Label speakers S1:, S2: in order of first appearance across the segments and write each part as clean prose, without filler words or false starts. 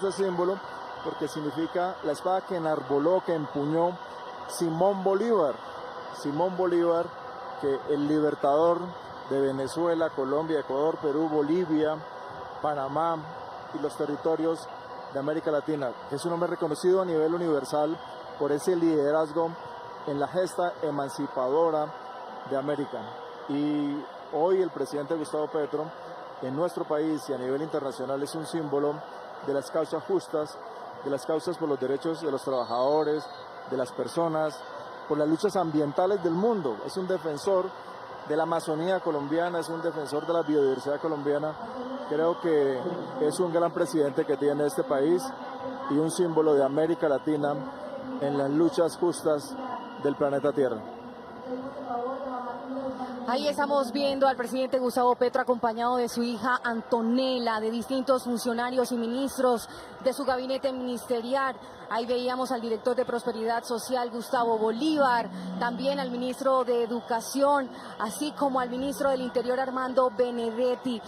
S1: Ese símbolo porque significa la espada que enarboló, que empuñó Simón Bolívar. Simón Bolívar, que el libertador de Venezuela, Colombia, Ecuador, Perú, Bolivia, Panamá y los territorios de América Latina, que es un hombre reconocido a nivel universal por ese liderazgo en la gesta emancipadora de América. Y hoy el presidente Gustavo Petro, en nuestro país y a nivel internacional, es un símbolo de las causas justas, de las causas por los derechos de los trabajadores, de las personas, por las luchas ambientales del mundo. Es un defensor de la Amazonía colombiana, es un defensor de la biodiversidad colombiana. Creo que es un gran presidente que tiene este país y un símbolo de América Latina en las luchas justas del planeta Tierra.
S2: Ahí estamos viendo al presidente Gustavo Petro acompañado de su hija Antonella, de distintos funcionarios y ministros de su gabinete ministerial. Ahí veíamos al director de Prosperidad Social, Gustavo Bolívar, también al ministro de Educación, así como al ministro del Interior, Armando Benedetti.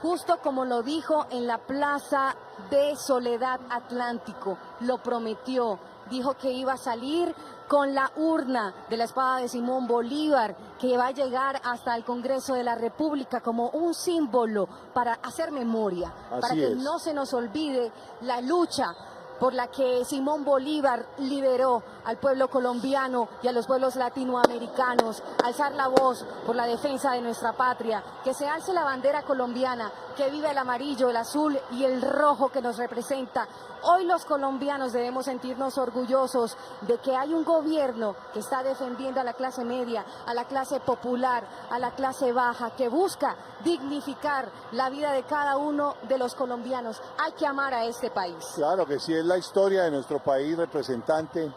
S2: Justo como lo dijo en la Plaza de Soledad Atlántico, lo prometió, dijo que iba a salir con la urna de la espada de Simón Bolívar, que va a llegar hasta el Congreso de la República como un símbolo para hacer memoria, para que no se nos olvide la lucha por la que Simón Bolívar liberó al pueblo colombiano y a los pueblos latinoamericanos, alzar la voz por la defensa de nuestra patria, que se alce la bandera colombiana, que viva el amarillo, el azul y el rojo que nos representa. Hoy los colombianos debemos sentirnos orgullosos de que hay un gobierno que está defendiendo a la clase media, a la clase popular, a la clase baja, que busca dignificar la vida de cada uno de los colombianos. Hay que amar a este país.
S3: Claro que sí, es la historia de nuestro país, representante,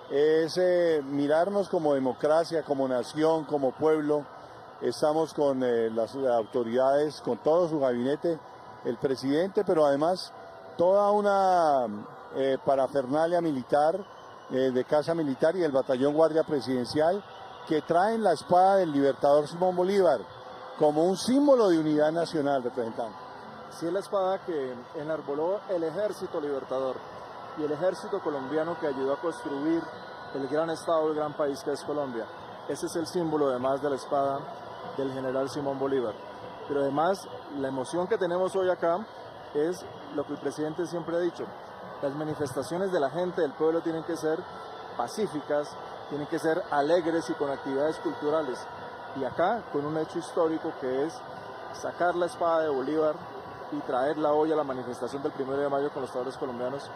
S3: es mirarnos como democracia, como nación, como pueblo. Estamos con las autoridades, con todo su gabinete, el presidente, pero además toda una parafernalia militar, de casa militar y el batallón guardia presidencial, que traen la espada del libertador Simón Bolívar como un símbolo de unidad nacional, representante.
S1: Sí, es la espada que enarboló el ejército libertador y el ejército colombiano que ayudó a construir el gran estado, el gran país que es Colombia. Ese es el símbolo además de la espada del general Simón Bolívar. Pero además la emoción que tenemos hoy acá es lo que el presidente siempre ha dicho. Las manifestaciones de la gente, del pueblo, tienen que ser pacíficas, tienen que ser alegres y con actividades culturales. Y acá con un hecho histórico que es sacar la espada de Bolívar y traerla hoy a la manifestación del 1 de mayo con los trabajadores colombianos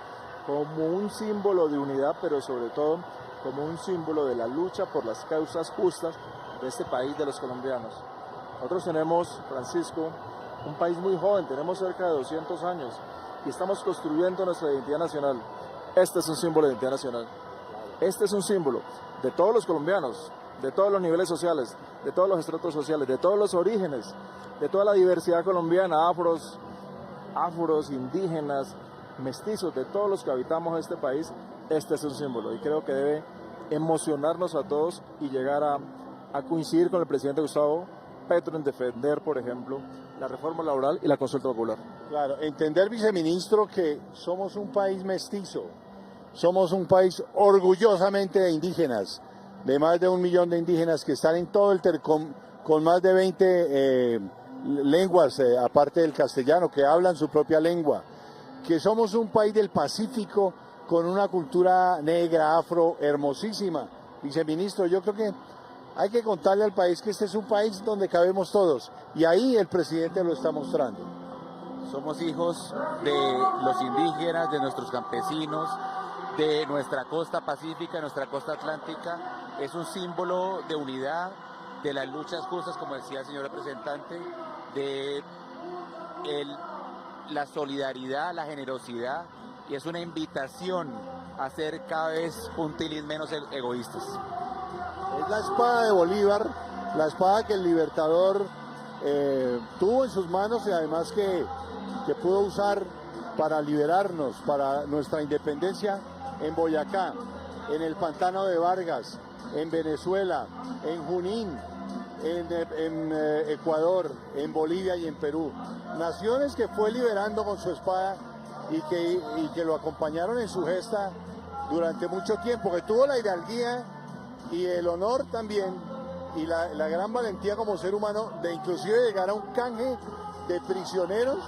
S1: como un símbolo de unidad, pero sobre todo como un símbolo de la lucha por las causas justas de este país, de los colombianos. Nosotros tenemos, Francisco, un país muy joven, tenemos cerca de 200 años y estamos construyendo nuestra identidad nacional. Este es un símbolo de identidad nacional. Este es un símbolo de todos los colombianos, de todos los niveles sociales, de todos los estratos sociales, de todos los orígenes, de toda la diversidad colombiana, afros, indígenas, mestizos, de todos los que habitamos este país. Este es un símbolo y creo que debe emocionarnos a todos y llegar a coincidir con el presidente Gustavo Petro en defender, por ejemplo, la reforma laboral y la consulta popular.
S3: Claro, entender, viceministro, que somos un país mestizo, somos un país orgullosamente de indígenas, de más de 1 millón de indígenas que están en todo el con más de 20 lenguas, aparte del castellano, que hablan su propia lengua, que somos un país del Pacífico con una cultura negra, afro, hermosísima. Viceministro, yo creo que hay que contarle al país que este es un país donde cabemos todos, y ahí el presidente lo está mostrando.
S4: Somos hijos de los indígenas, de nuestros campesinos, de nuestra costa pacífica, de nuestra costa atlántica. Es un símbolo de unidad, de las luchas justas, como decía el señor representante, de la solidaridad, la generosidad, y es una invitación a ser cada vez un tilín menos egoístas.
S3: Es la espada de Bolívar, la espada que el libertador tuvo en sus manos y además que pudo usar para liberarnos, para nuestra independencia en Boyacá, en el pantano de Vargas, en Venezuela, en Junín, en Ecuador, en Bolivia y en Perú. Naciones que fue liberando con su espada y que lo acompañaron en su gesta durante mucho tiempo, que tuvo la hidalguía y el honor también y la gran valentía como ser humano de inclusive llegar a un canje de prisioneros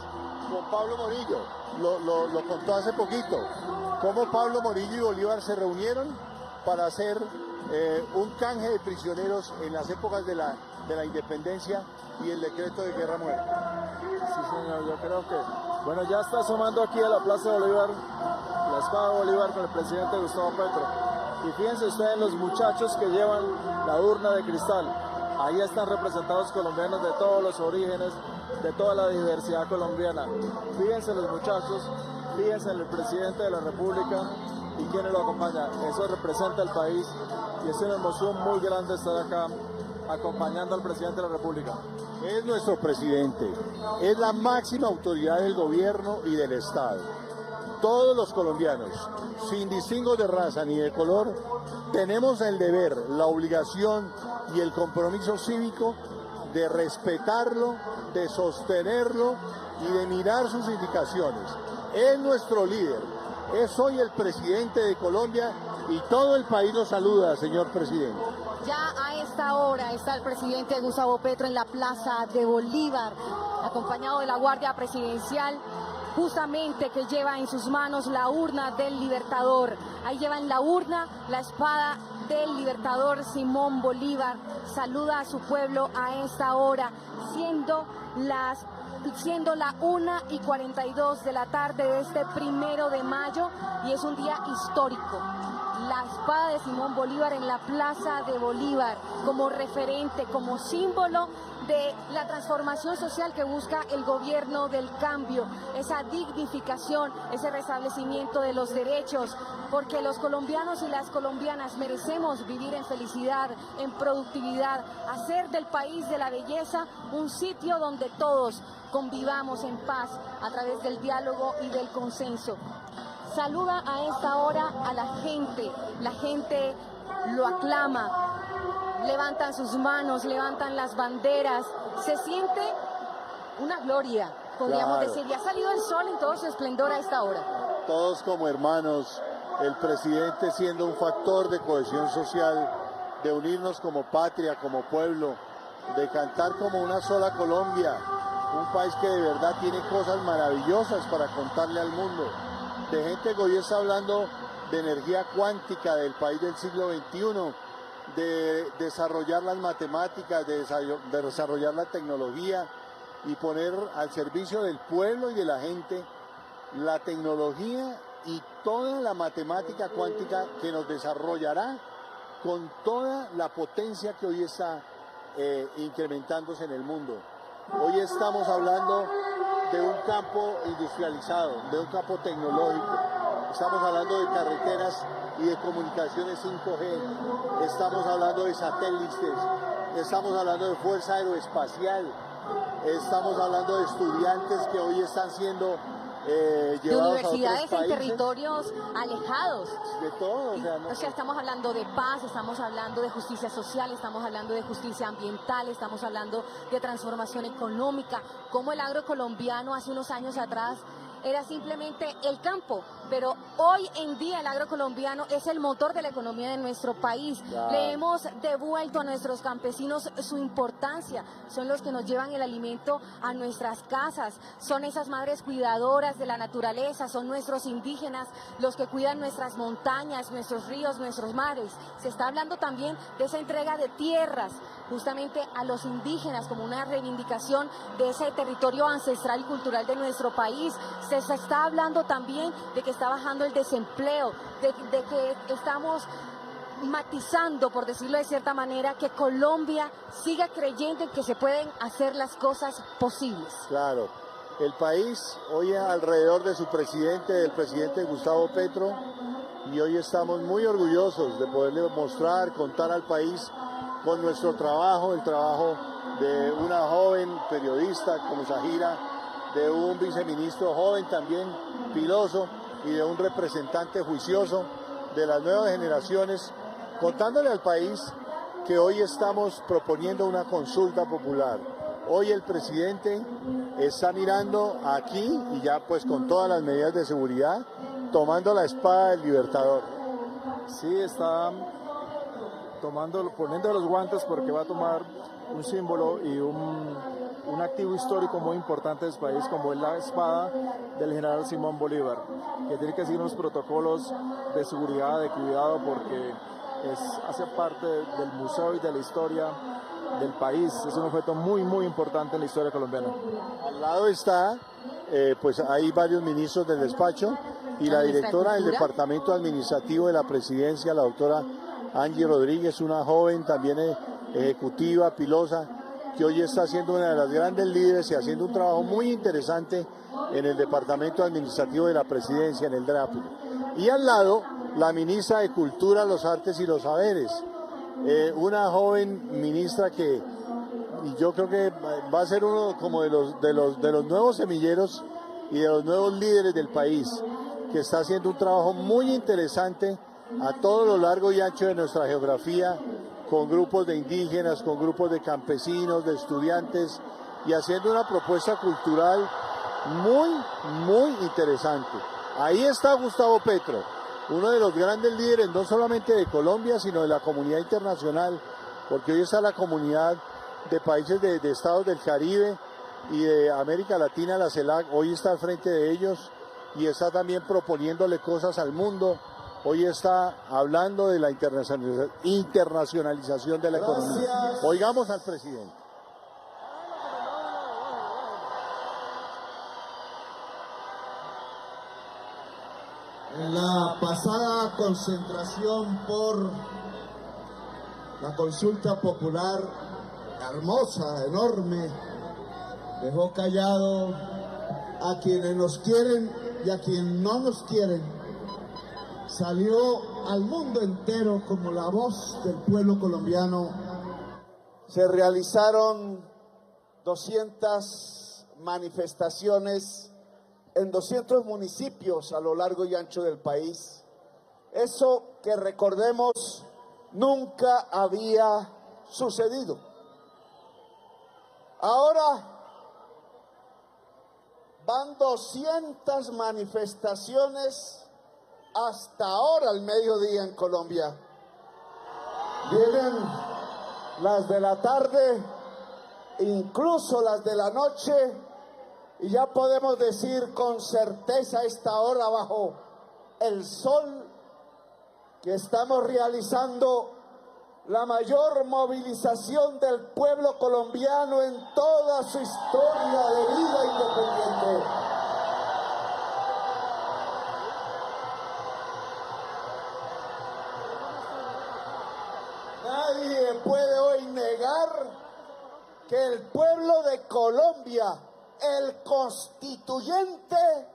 S3: con Pablo Morillo. Lo contó hace poquito, cómo Pablo Morillo y Bolívar se reunieron para hacer un canje de prisioneros en las épocas de la independencia y el decreto de guerra-muerte.
S1: Sí, señor, yo creo que, bueno, ya está asomando aquí a la Plaza Bolívar, la espada de Bolívar con el presidente Gustavo Petro. Y fíjense ustedes los muchachos que llevan la urna de cristal. Ahí están representados colombianos de todos los orígenes, de toda la diversidad colombiana. Fíjense los muchachos, fíjense el presidente de la República y quienes lo acompañan. Eso representa el país y es una emoción muy grande estar acá acompañando al presidente de la República.
S3: Es nuestro presidente, es la máxima autoridad del gobierno y del Estado. Todos los colombianos, sin distingo de raza ni de color, tenemos el deber, la obligación y el compromiso cívico de respetarlo, de sostenerlo y de mirar sus indicaciones. Es nuestro líder, es hoy el presidente de Colombia y todo el país lo saluda, señor presidente.
S2: Ya a esta hora está el presidente Gustavo Petro en la Plaza de Bolívar, acompañado de la Guardia Presidencial, justamente que lleva en sus manos la urna del Libertador. Ahí lleva en la urna la espada del Libertador Simón Bolívar. Saluda a su pueblo a esta hora, siendo la 1:42 de la tarde de este 1 de mayo, y es un día histórico. La espada de Simón Bolívar en la Plaza de Bolívar como referente, como símbolo de la transformación social que busca el gobierno del cambio, esa dignificación, ese restablecimiento de los derechos, porque los colombianos y las colombianas merecemos vivir en felicidad, en productividad, hacer del país de la belleza un sitio donde todos convivamos en paz a través del diálogo y del consenso. Saluda a esta hora a la gente lo aclama, levantan sus manos, levantan las banderas, se siente una gloria, podríamos decir, y ha salido el sol en todo su esplendor a esta hora.
S3: Todos como hermanos, el presidente siendo un factor de cohesión social, de unirnos como patria, como pueblo, de cantar como una sola Colombia, un país que de verdad tiene cosas maravillosas para contarle al mundo, de gente que hoy está hablando de energía cuántica del país del siglo XXI, de desarrollar las matemáticas, de desarrollar la tecnología y poner al servicio del pueblo y de la gente la tecnología y toda la matemática cuántica que nos desarrollará con toda la potencia que hoy está incrementándose en el mundo. Hoy estamos hablando de un campo industrializado, de un campo tecnológico. Estamos hablando de carreteras y de comunicaciones 5G. Estamos hablando de satélites. Estamos hablando de fuerza aeroespacial. Estamos hablando de estudiantes que hoy están siendo
S2: de universidades en territorios alejados.
S3: De todo,
S2: o sea, estamos hablando de paz, estamos hablando de justicia social, estamos hablando de justicia ambiental, estamos hablando de transformación económica, como el agro colombiano hace unos años atrás era simplemente el campo, pero hoy en día el agro colombiano es el motor de la economía de nuestro país. Claro. Le hemos devuelto a nuestros campesinos su importancia, son los que nos llevan el alimento a nuestras casas, son esas madres cuidadoras de la naturaleza, son nuestros indígenas los que cuidan nuestras montañas, nuestros ríos, nuestros mares. Se está hablando también de esa entrega de tierras justamente a los indígenas como una reivindicación de ese territorio ancestral y cultural de nuestro país. Se está hablando también de que está bajando el desempleo, de que estamos matizando, por decirlo de cierta manera, que Colombia siga creyendo en que se pueden hacer las cosas posibles.
S3: Claro, el país hoy alrededor de su presidente, del presidente Gustavo Petro, y hoy estamos muy orgullosos de poderle mostrar, contar al país con nuestro trabajo, el trabajo de una joven periodista como Zahira, de un viceministro joven también, piloso, y de un representante juicioso de las nuevas generaciones, contándole al país que hoy estamos proponiendo una consulta popular. Hoy el presidente está mirando aquí y ya pues con todas las medidas de seguridad, tomando la espada del Libertador.
S1: Sí, está poniendo los guantes porque va a tomar un símbolo y un activo histórico muy importante de este país, como es la espada del general Simón Bolívar, que tiene que seguir unos protocolos de seguridad, de cuidado, porque hace parte del museo y de la historia del país. Es un objeto muy, muy importante en la historia colombiana.
S3: Al lado está, pues hay varios ministros del despacho y la directora del Departamento Administrativo de la Presidencia, la doctora Angie Rodríguez, una joven también ejecutiva, pilosa, que hoy está siendo una de las grandes líderes y haciendo un trabajo muy interesante en el Departamento Administrativo de la Presidencia, en el DRAPU. Y al lado, la ministra de Cultura, los Artes y los Saberes, una joven ministra que yo creo que va a ser uno como de los nuevos semilleros y de los nuevos líderes del país, que está haciendo un trabajo muy interesante a todo lo largo y ancho de nuestra geografía, con grupos de indígenas, con grupos de campesinos, de estudiantes, y haciendo una propuesta cultural muy, muy interesante. Ahí está Gustavo Petro, uno de los grandes líderes, no solamente de Colombia, sino de la comunidad internacional, porque hoy está la comunidad de países de estados del Caribe y de América Latina, la CELAC, hoy está al frente de ellos y está también proponiéndole cosas al mundo. Hoy está hablando de la internacionalización de la economía. Oigamos al presidente.
S5: En la pasada concentración por la consulta popular, hermosa, enorme, dejó callado a quienes nos quieren y a quienes no nos quieren. Salió al mundo entero como la voz del pueblo colombiano. Se realizaron 200 manifestaciones en 200 municipios a lo largo y ancho del país. Eso, que recordemos, nunca había sucedido. Ahora van 200 manifestaciones hasta ahora al mediodía en Colombia. Vienen las de la tarde, incluso las de la noche, y ya podemos decir con certeza a esta hora, bajo el sol, que estamos realizando la mayor movilización del pueblo colombiano en toda su historia de vida independiente. Nadie puede hoy negar que el pueblo de Colombia, el constituyente,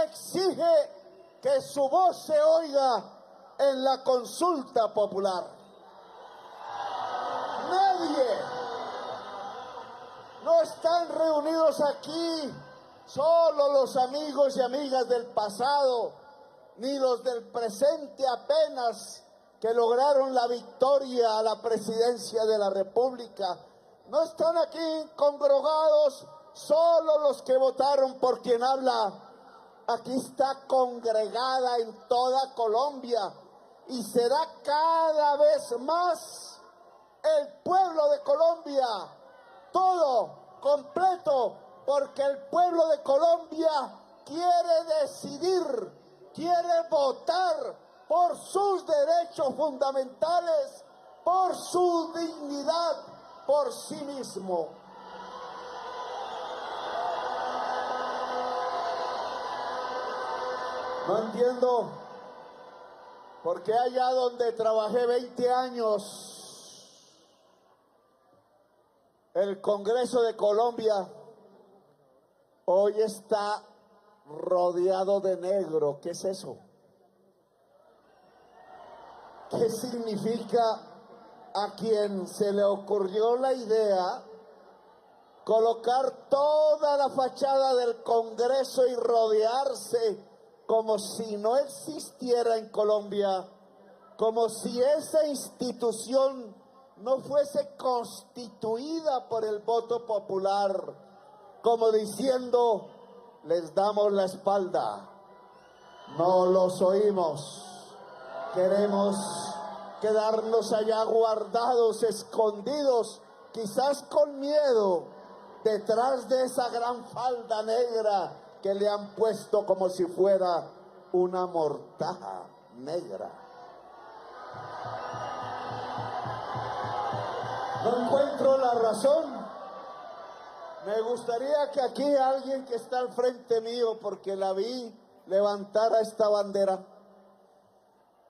S5: exige que su voz se oiga en la consulta popular. Nadie. No están reunidos aquí solo los amigos y amigas del pasado, ni los del presente apenas, que lograron la victoria a la presidencia de la República. No están aquí congregados solo los que votaron por quien habla. Aquí está congregada en toda Colombia y será cada vez más el pueblo de Colombia, todo, completo, porque el pueblo de Colombia quiere decidir, quiere votar por sus derechos fundamentales, por su dignidad, por sí mismo. No entiendo por qué allá donde trabajé 20 años, el Congreso de Colombia hoy está rodeado de negro. ¿Qué es eso? ¿Qué significa a quien se le ocurrió la idea colocar toda la fachada del Congreso y rodearse como si no existiera en Colombia, como si esa institución no fuese constituida por el voto popular, como diciendo, les damos la espalda, no los oímos, queremos quedarnos allá guardados, escondidos, quizás con miedo, detrás de esa gran falda negra que le han puesto como si fuera una mortaja negra. No encuentro la razón. Me gustaría que aquí alguien que está al frente mío, porque la vi, levantara esta bandera.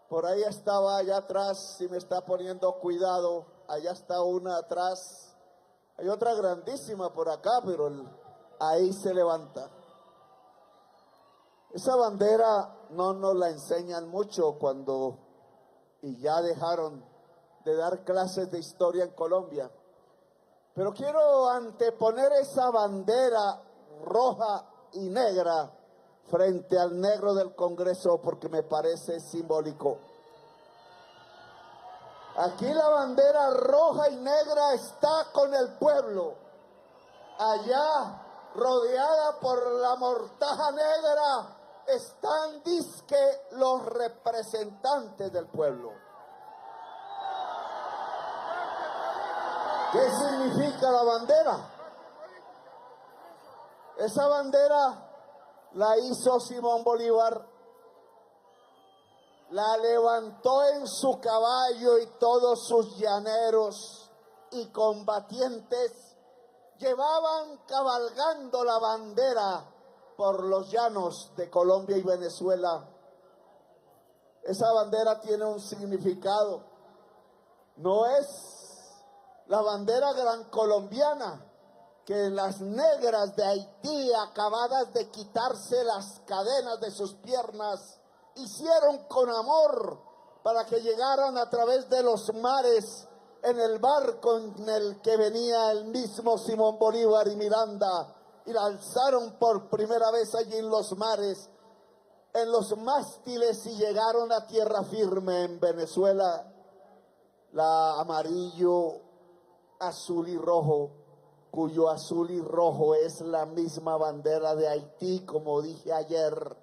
S5: Por ahí estaba, allá atrás, si me está poniendo cuidado, allá está una atrás. Hay otra grandísima por acá, pero ahí se levanta. Esa bandera no nos la enseñan mucho y ya dejaron de dar clases de historia en Colombia. Pero quiero anteponer esa bandera roja y negra frente al negro del Congreso porque me parece simbólico. Aquí la bandera roja y negra está con el pueblo. Allá, rodeada por la mortaja negra, están dizque los representantes del pueblo. ¿Qué significa la bandera? Esa bandera la hizo Simón Bolívar, la levantó en su caballo y todos sus llaneros y combatientes llevaban cabalgando la bandera por los llanos de Colombia y Venezuela. Esa bandera tiene un significado. No es la bandera gran colombiana, que las negras de Haití, acabadas de quitarse las cadenas de sus piernas, hicieron con amor para que llegaran a través de los mares en el barco en el que venía el mismo Simón Bolívar y Miranda, y la alzaron por primera vez allí en los mares, en los mástiles, y llegaron a tierra firme en Venezuela. La amarillo, azul y rojo, cuyo azul y rojo es la misma bandera de Haití, como dije ayer,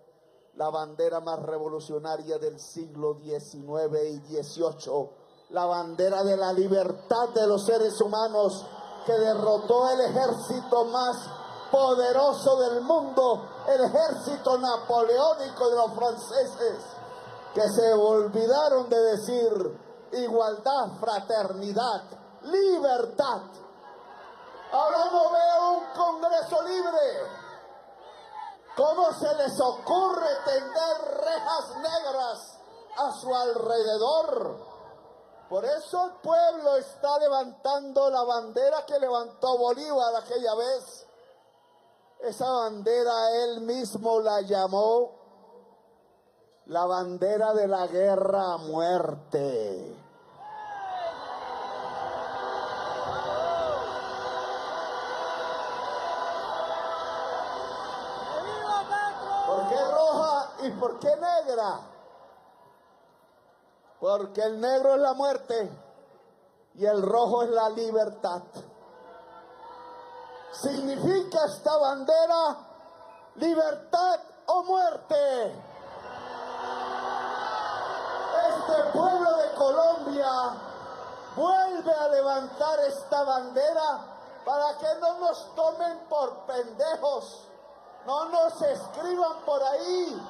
S5: la bandera más revolucionaria del siglo XIX y XVIII, la bandera de la libertad de los seres humanos que derrotó el ejército más poderoso del mundo, el ejército napoleónico de los franceses, que se olvidaron de decir igualdad, fraternidad, libertad. Ahora no veo un Congreso libre. ¿Cómo se les ocurre tender rejas negras a su alrededor? Por eso el pueblo está levantando la bandera que levantó Bolívar aquella vez. Esa bandera él mismo la llamó la bandera de la guerra a muerte. ¿Por qué roja y por qué negra? Porque el negro es la muerte y el rojo es la libertad. ¿Significa esta bandera libertad o muerte? Este pueblo de Colombia vuelve a levantar esta bandera para que no nos tomen por pendejos. No nos escriban por ahí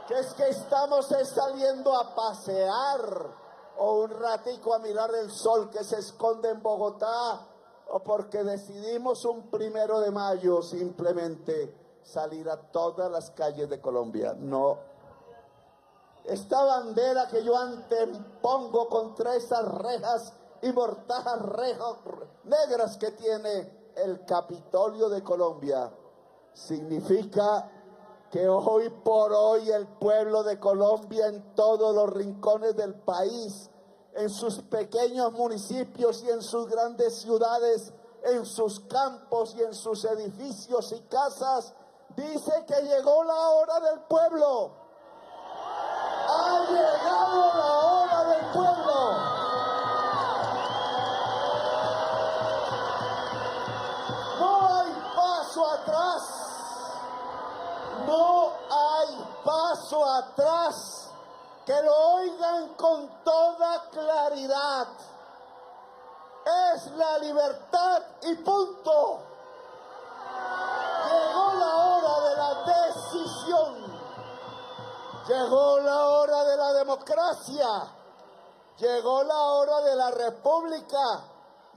S5: que es que estamos saliendo a pasear o un ratico a mirar el sol que se esconde en Bogotá, o porque decidimos un 1 de mayo simplemente salir a todas las calles de Colombia. No. Esta bandera que yo antepongo contra esas rejas y mortajas negras que tiene el Capitolio de Colombia, significa que hoy por hoy el pueblo de Colombia, en todos los rincones del país, en sus pequeños municipios y en sus grandes ciudades, en sus campos y en sus edificios y casas, dice que llegó la hora del pueblo. Ha llegado la hora del pueblo. paso atrás, que lo oigan con toda claridad. Es la libertad y punto. Llegó la hora de la decisión. Llegó la hora de la democracia. Llegó la hora de la república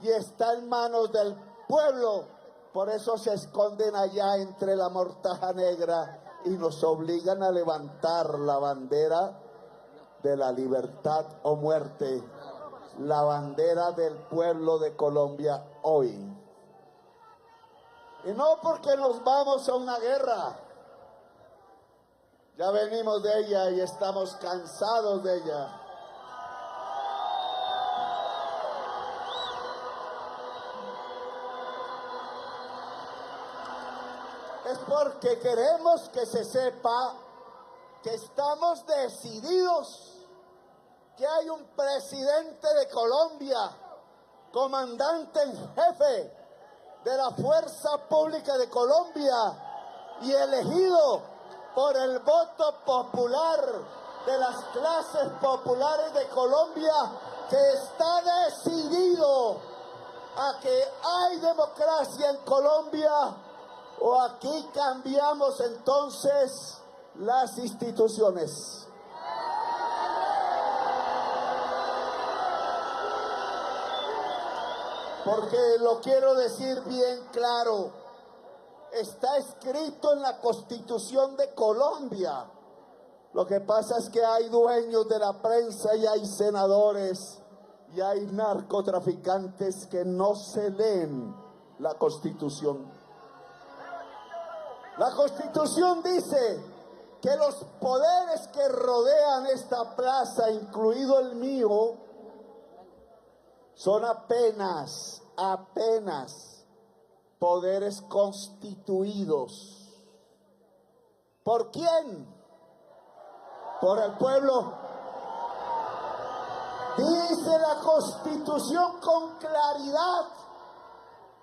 S5: y está en manos del pueblo. Por eso se esconden allá entre la mortaja negra y nos obligan a levantar la bandera de la libertad o muerte, la bandera del pueblo de Colombia hoy. Y no porque nos vamos a una guerra, ya venimos de ella y estamos cansados de ella. Es porque queremos que se sepa que estamos decididos, que hay un presidente de Colombia, comandante en jefe de la Fuerza Pública de Colombia y elegido por el voto popular de las clases populares de Colombia, que está decidido a que hay democracia en Colombia, o aquí cambiamos entonces las instituciones. Porque lo quiero decir bien claro, está escrito en la Constitución de Colombia. Lo que pasa es que hay dueños de la prensa y hay senadores y hay narcotraficantes que no se leen la Constitución. La Constitución dice que los poderes que rodean esta plaza, incluido el mío, son apenas poderes constituidos. ¿Por quién? Por el pueblo. Dice la Constitución con claridad,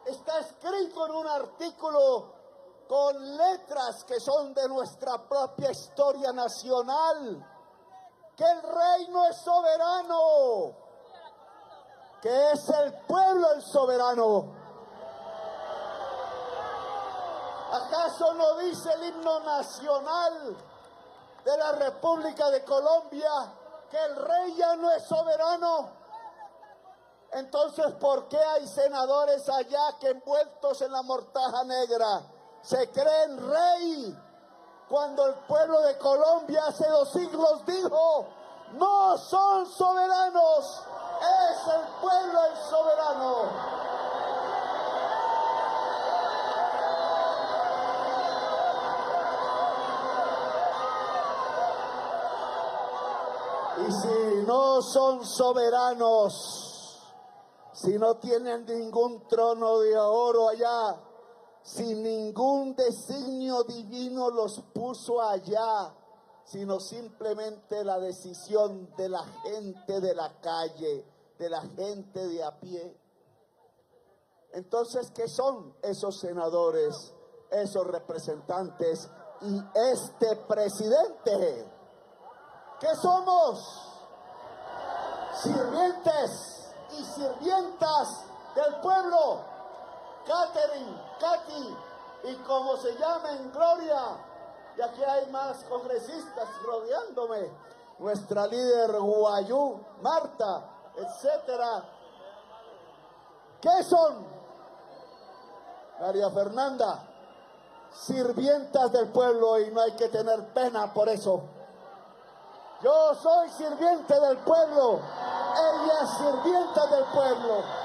S5: está escrito en un artículo con letras que son de nuestra propia historia nacional, que el rey no es soberano, que es el pueblo el soberano. ¿Acaso no dice el himno nacional de la República de Colombia que el rey ya no es soberano? Entonces, ¿por qué hay senadores allá que envueltos en la mortaja negra se creen rey, cuando el pueblo de Colombia hace 2 siglos dijo, no son soberanos, es el pueblo el soberano? Y si no son soberanos, si no tienen ningún trono de oro allá, si ningún designio divino los puso allá, sino simplemente la decisión de la gente de la calle, de la gente de a pie. Entonces, ¿qué son esos senadores, esos representantes y este presidente? ¿Qué somos? Sirvientes y sirvientas del pueblo. Catherine, Katy y como se llamen, Gloria, y aquí hay más congresistas rodeándome, nuestra líder Guayú, Marta, etcétera. ¿Qué son? María Fernanda, sirvientas del pueblo, y no hay que tener pena por eso. Yo soy sirviente del pueblo, ella es sirvienta del pueblo.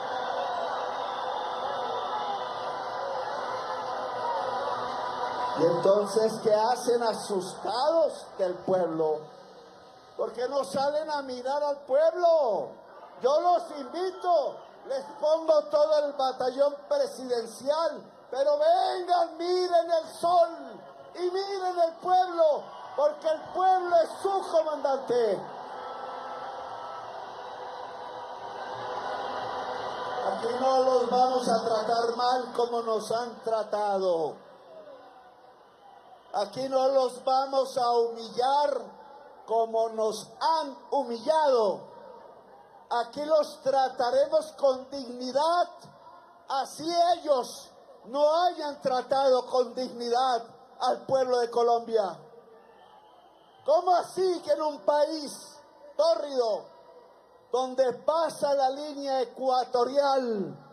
S5: Y entonces, ¿qué hacen asustados del pueblo? ¿Por qué no salen a mirar al pueblo? Yo los invito, les pongo todo el batallón presidencial, pero vengan, miren el sol y miren el pueblo, porque el pueblo es su comandante. Aquí no los vamos a tratar mal como nos han tratado. Aquí no los vamos a humillar como nos han humillado. Aquí los trataremos con dignidad, así ellos no hayan tratado con dignidad al pueblo de Colombia. ¿Cómo así que en un país tórrido, donde pasa la línea ecuatorial,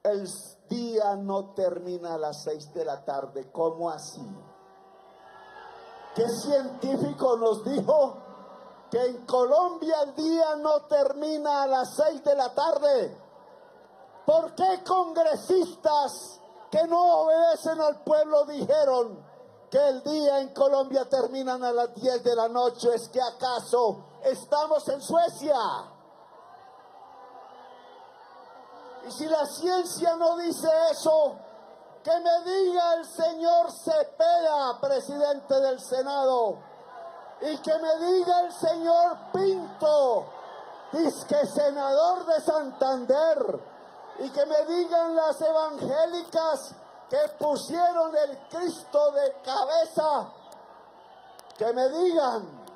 S5: el día no termina a las 6 de la tarde? ¿Cómo así? ¿Qué científico nos dijo que en Colombia el día no termina a las 6 de la tarde? ¿Por qué congresistas que no obedecen al pueblo dijeron que el día en Colombia terminan a las 10 de la noche? ¿Es que acaso estamos en Suecia? Y si la ciencia no dice eso, que me diga el señor Cepeda, presidente del Senado, y que me diga el señor Pinto, disque senador de Santander, y que me digan las evangélicas que pusieron el Cristo de cabeza, que me digan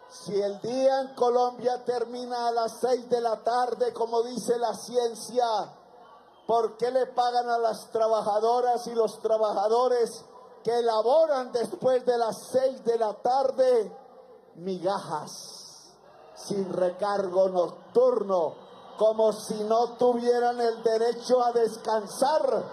S5: si el día en Colombia termina a las 6 de la tarde, como dice la ciencia, ¿por qué le pagan a las trabajadoras y los trabajadores que laboran después de las 6 de la tarde migajas, sin recargo nocturno, como si no tuvieran el derecho a descansar?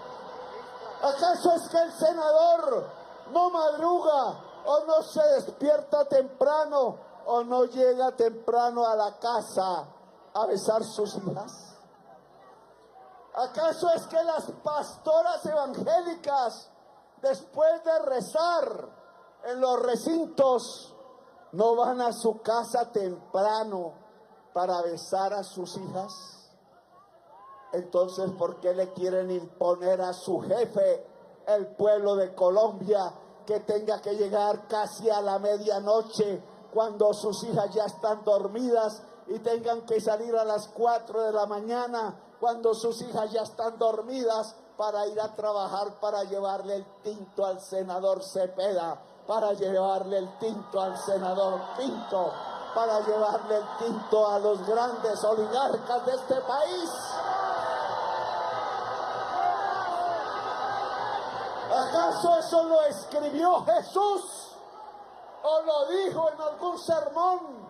S5: ¿Acaso es que el senador no madruga o no se despierta temprano o no llega temprano a la casa a besar sus hijas? ¿Acaso es que las pastoras evangélicas, después de rezar en los recintos, no van a su casa temprano para besar a sus hijas? Entonces, ¿por qué le quieren imponer a su jefe, el pueblo de Colombia, que tenga que llegar casi a la medianoche cuando sus hijas ya están dormidas y tengan que salir a las 4 de la mañana cuando sus hijas ya están dormidas para ir a trabajar, para llevarle el tinto al senador Cepeda, para llevarle el tinto al senador Pinto, para llevarle el tinto a los grandes oligarcas de este país? ¿Acaso eso lo escribió Jesús o lo dijo en algún sermón?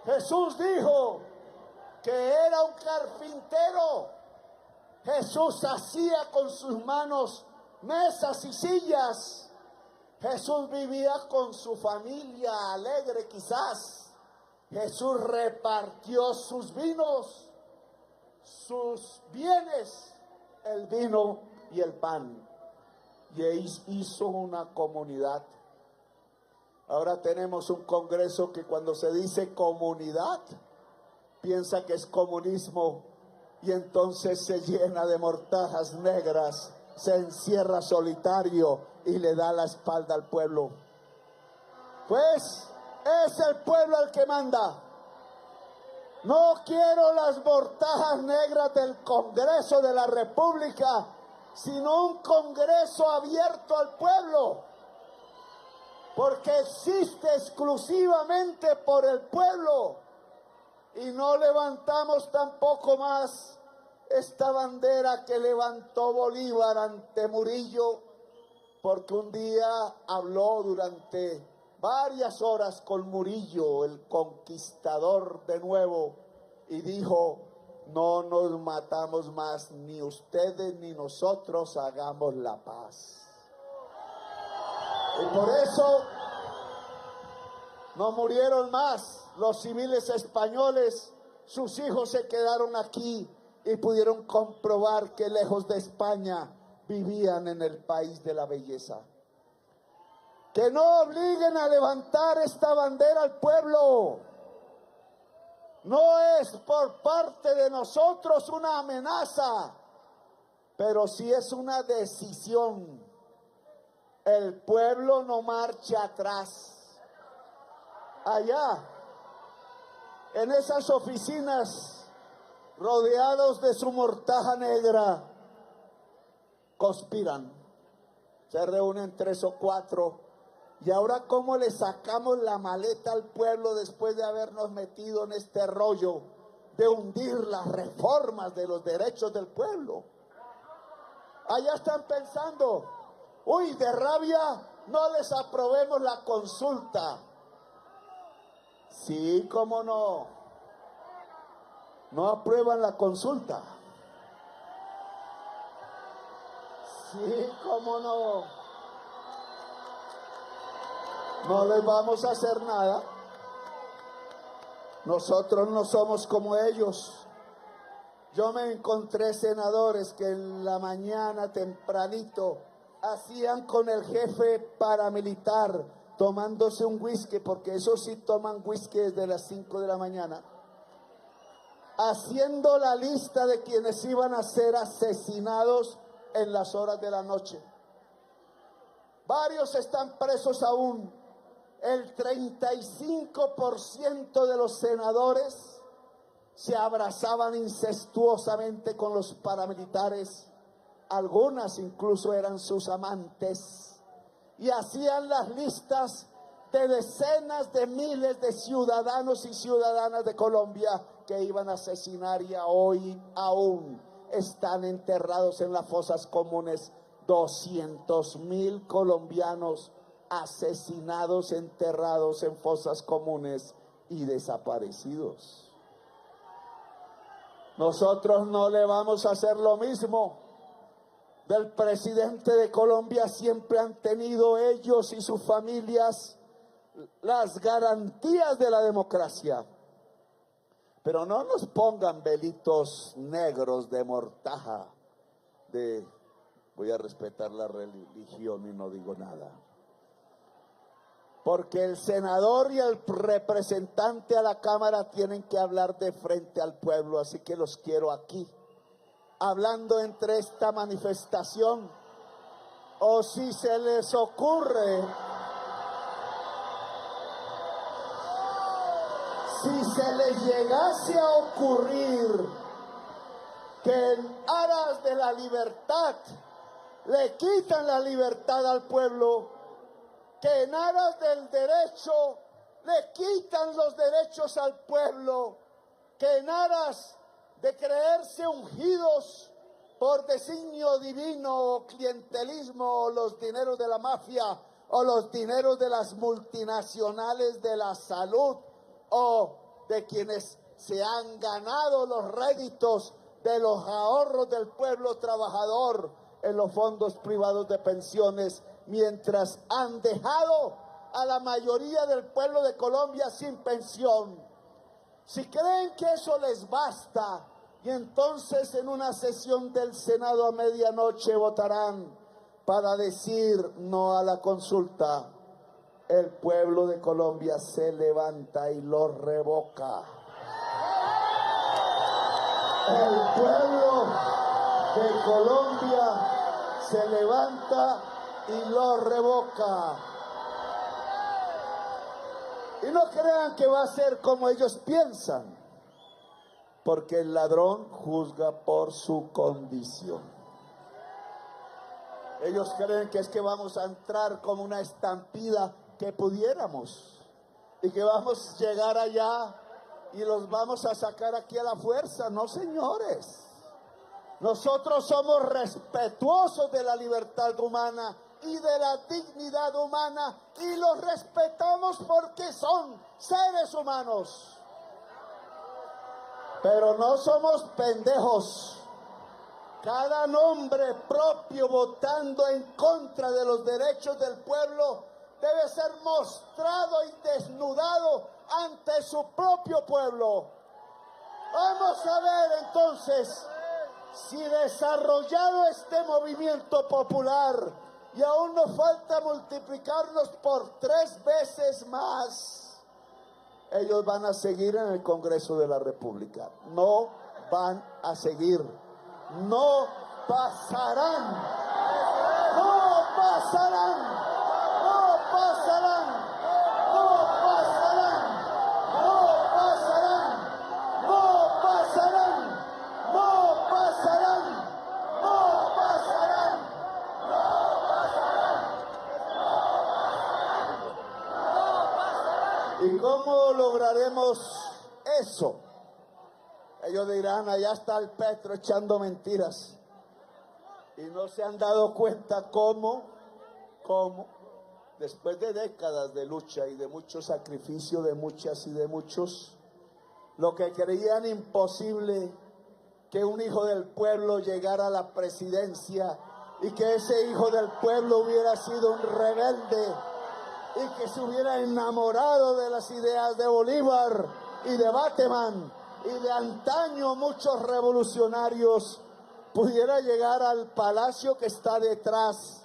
S5: Jesús dijo que era un carpintero. Jesús hacía con sus manos mesas y sillas. Jesús vivía con su familia alegre quizás. Jesús repartió sus vinos, sus bienes, el vino y el pan, y hizo una comunidad. Ahora tenemos un Congreso que cuando se dice comunidad piensa que es comunismo, y entonces se llena de mortajas negras, se encierra solitario y le da la espalda al pueblo. Pues es el pueblo el que manda. No quiero las mortajas negras del Congreso de la República, sino un Congreso abierto al pueblo, porque existe exclusivamente por el pueblo, y no levantamos tampoco más esta bandera que levantó Bolívar ante Murillo, porque un día habló durante varias horas con Murillo, el conquistador de nuevo, y dijo: no nos matamos más, ni ustedes ni nosotros, hagamos la paz. Y por eso no murieron más los civiles españoles, sus hijos se quedaron aquí y pudieron comprobar que lejos de España vivían en el país de la belleza. Que no obliguen a levantar esta bandera al pueblo. No es por parte de nosotros una amenaza, pero sí es una decisión. El pueblo no marcha atrás. Allá, en esas oficinas, rodeados de su mortaja negra, conspiran. se reúnen 3 o 4. Y ahora, ¿cómo le sacamos la maleta al pueblo después de habernos metido en este rollo de hundir las reformas de los derechos del pueblo? Allá están pensando, uy, de rabia no les aprobemos la consulta. Sí, cómo no. No aprueban la consulta. Sí, cómo no. No les vamos a hacer nada. Nosotros no somos como ellos. Yo me encontré senadores que en la mañana tempranito hacían con el jefe paramilitar tomándose un whisky, porque esos sí toman whisky desde las 5 de la mañana, haciendo la lista de quienes iban a ser asesinados en las horas de la noche. Varios están presos aún. El 35% de los senadores se abrazaban incestuosamente con los paramilitares. Algunas incluso eran sus amantes. Y hacían las listas de decenas de miles de ciudadanos y ciudadanas de Colombia que iban a asesinar, y hoy aún están enterrados en las fosas comunes 200.000 colombianos asesinados, enterrados en fosas comunes y desaparecidos. Nosotros no le vamos a hacer lo mismo. Del presidente de Colombia siempre han tenido ellos y sus familias las garantías de la democracia. Pero no nos pongan velitos negros de mortaja de voy a respetar la religión y no digo nada. Porque el senador y el representante a la Cámara tienen que hablar de frente al pueblo, así que los quiero aquí, hablando entre esta manifestación. O si se les ocurre, si se les llegase a ocurrir que en aras de la libertad le quitan la libertad al pueblo, que en aras del derecho le quitan los derechos al pueblo, que en aras de creerse ungidos por designio divino o clientelismo o los dineros de la mafia o los dineros de las multinacionales de la salud o de quienes se han ganado los réditos de los ahorros del pueblo trabajador en los fondos privados de pensiones, mientras han dejado a la mayoría del pueblo de Colombia sin pensión. Si creen que eso les basta, y entonces en una sesión del Senado a medianoche votarán para decir no a la consulta, el pueblo de Colombia se levanta y lo revoca. El pueblo de Colombia se levanta y lo revoca. Y no crean que va a ser como ellos piensan, porque el ladrón juzga por su condición. Ellos creen que es que vamos a entrar como una estampida, que pudiéramos, y que vamos a llegar allá y los vamos a sacar aquí a la fuerza. No, señores. Nosotros somos respetuosos de la libertad humana y de la dignidad humana, y los respetamos porque son seres humanos. Pero no somos pendejos. Cada nombre propio votando en contra de los derechos del pueblo debe ser mostrado y desnudado ante su propio pueblo. Vamos a ver entonces si desarrollado este movimiento popular, y aún nos falta multiplicarnos por 3 veces más, ellos van a seguir en el Congreso de la República. No van a seguir. No pasarán. No pasarán. No pasarán. No pasarán. No pasarán. No pasarán. No pasarán. No pasarán. No pasarán. ¿Y cómo lograremos eso? Ellos dirán, allá está el Petro echando mentiras. Y no se han dado cuenta cómo, después de décadas de lucha y de mucho sacrificio de muchas y de muchos, lo que creían imposible, que un hijo del pueblo llegara a la presidencia y que ese hijo del pueblo hubiera sido un rebelde y que se hubiera enamorado de las ideas de Bolívar y de Bateman y de antaño muchos revolucionarios, pudiera llegar al palacio que está detrás,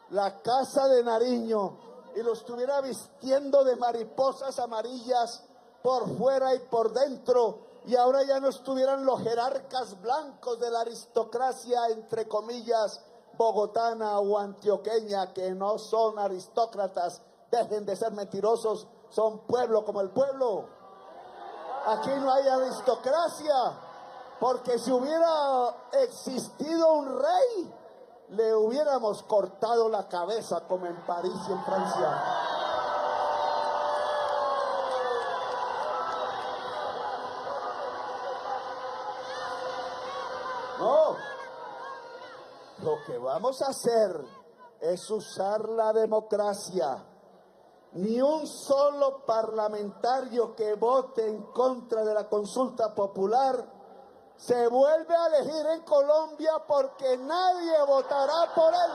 S5: la Casa de Nariño, y lo estuviera vistiendo de mariposas amarillas por fuera y por dentro, y ahora ya no estuvieran los jerarcas blancos de la aristocracia, entre comillas, bogotana o antioqueña, que no son aristócratas, dejen de ser mentirosos, son pueblo como el pueblo. Aquí no hay aristocracia, porque si hubiera existido un rey, le hubiéramos cortado la cabeza como en París y en Francia. No, lo que vamos a hacer es usar la democracia. Ni un solo parlamentario que vote en contra de la consulta popular se vuelve a elegir en Colombia, porque nadie votará por él.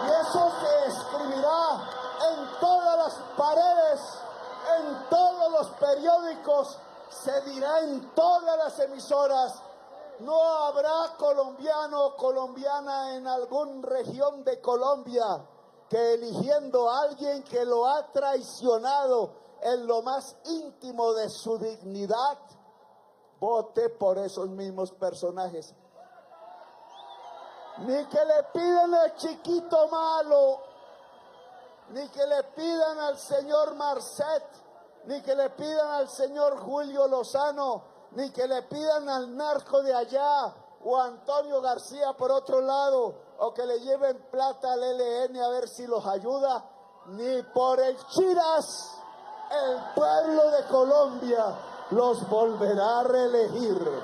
S5: Y eso se escribirá en todas las paredes, en todos los periódicos, se dirá en todas las emisoras. No habrá colombiano o colombiana en alguna región de Colombia que, eligiendo a alguien que lo ha traicionado en lo más íntimo de su dignidad, vote por esos mismos personajes. Ni que le pidan al chiquito malo, ni que le pidan al señor Marcet, ni que le pidan al señor Julio Lozano, ni que le pidan al narco de allá o a Antonio García por otro lado, o que le lleven plata al ELN a ver si los ayuda, ni por el Chiras el pueblo de Colombia los volverá a reelegir.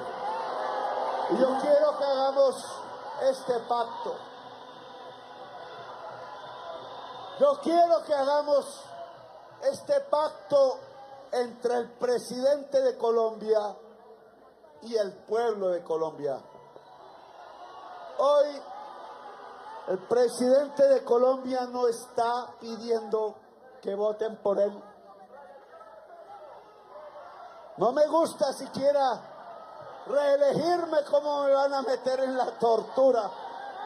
S5: Y yo quiero que hagamos este pacto. Yo quiero que hagamos este pacto entre el presidente de Colombia y el pueblo de Colombia. Hoy el presidente de Colombia no está pidiendo que voten por él. No me gusta siquiera reelegirme, como me van a meter en la tortura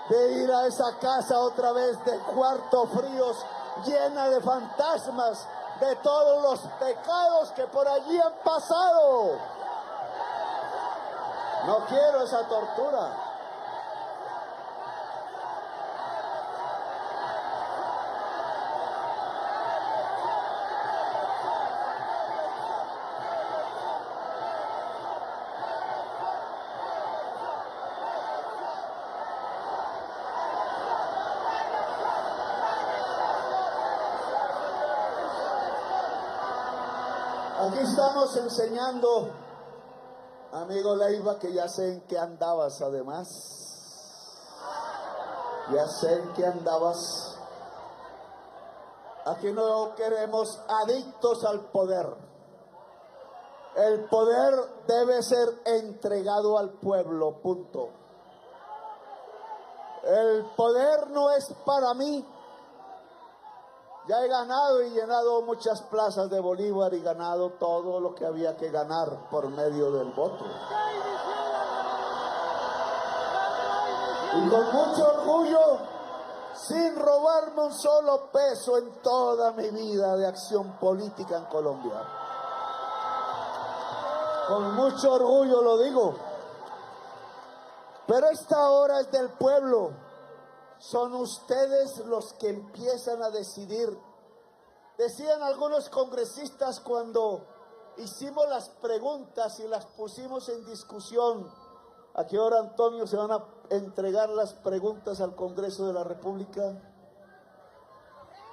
S5: de ir a esa casa otra vez de cuartos fríos, llena de fantasmas de todos los pecados que por allí han pasado. No quiero esa tortura. Aquí estamos enseñando, amigo Leiva, que ya sé en qué andabas además. Ya sé en qué andabas. Aquí no queremos adictos al poder. El poder debe ser entregado al pueblo, punto. El poder no es para mí. Ya he ganado y llenado muchas plazas de Bolívar y ganado todo lo que había que ganar por medio del voto. Y con mucho orgullo, sin robarme un solo peso en toda mi vida de acción política en Colombia. Con mucho orgullo lo digo. Pero esta hora es del pueblo. Son ustedes los que empiezan a decidir. Decían algunos congresistas cuando hicimos las preguntas y las pusimos en discusión, ¿a qué hora, Antonio, se van a entregar las preguntas al Congreso de la República?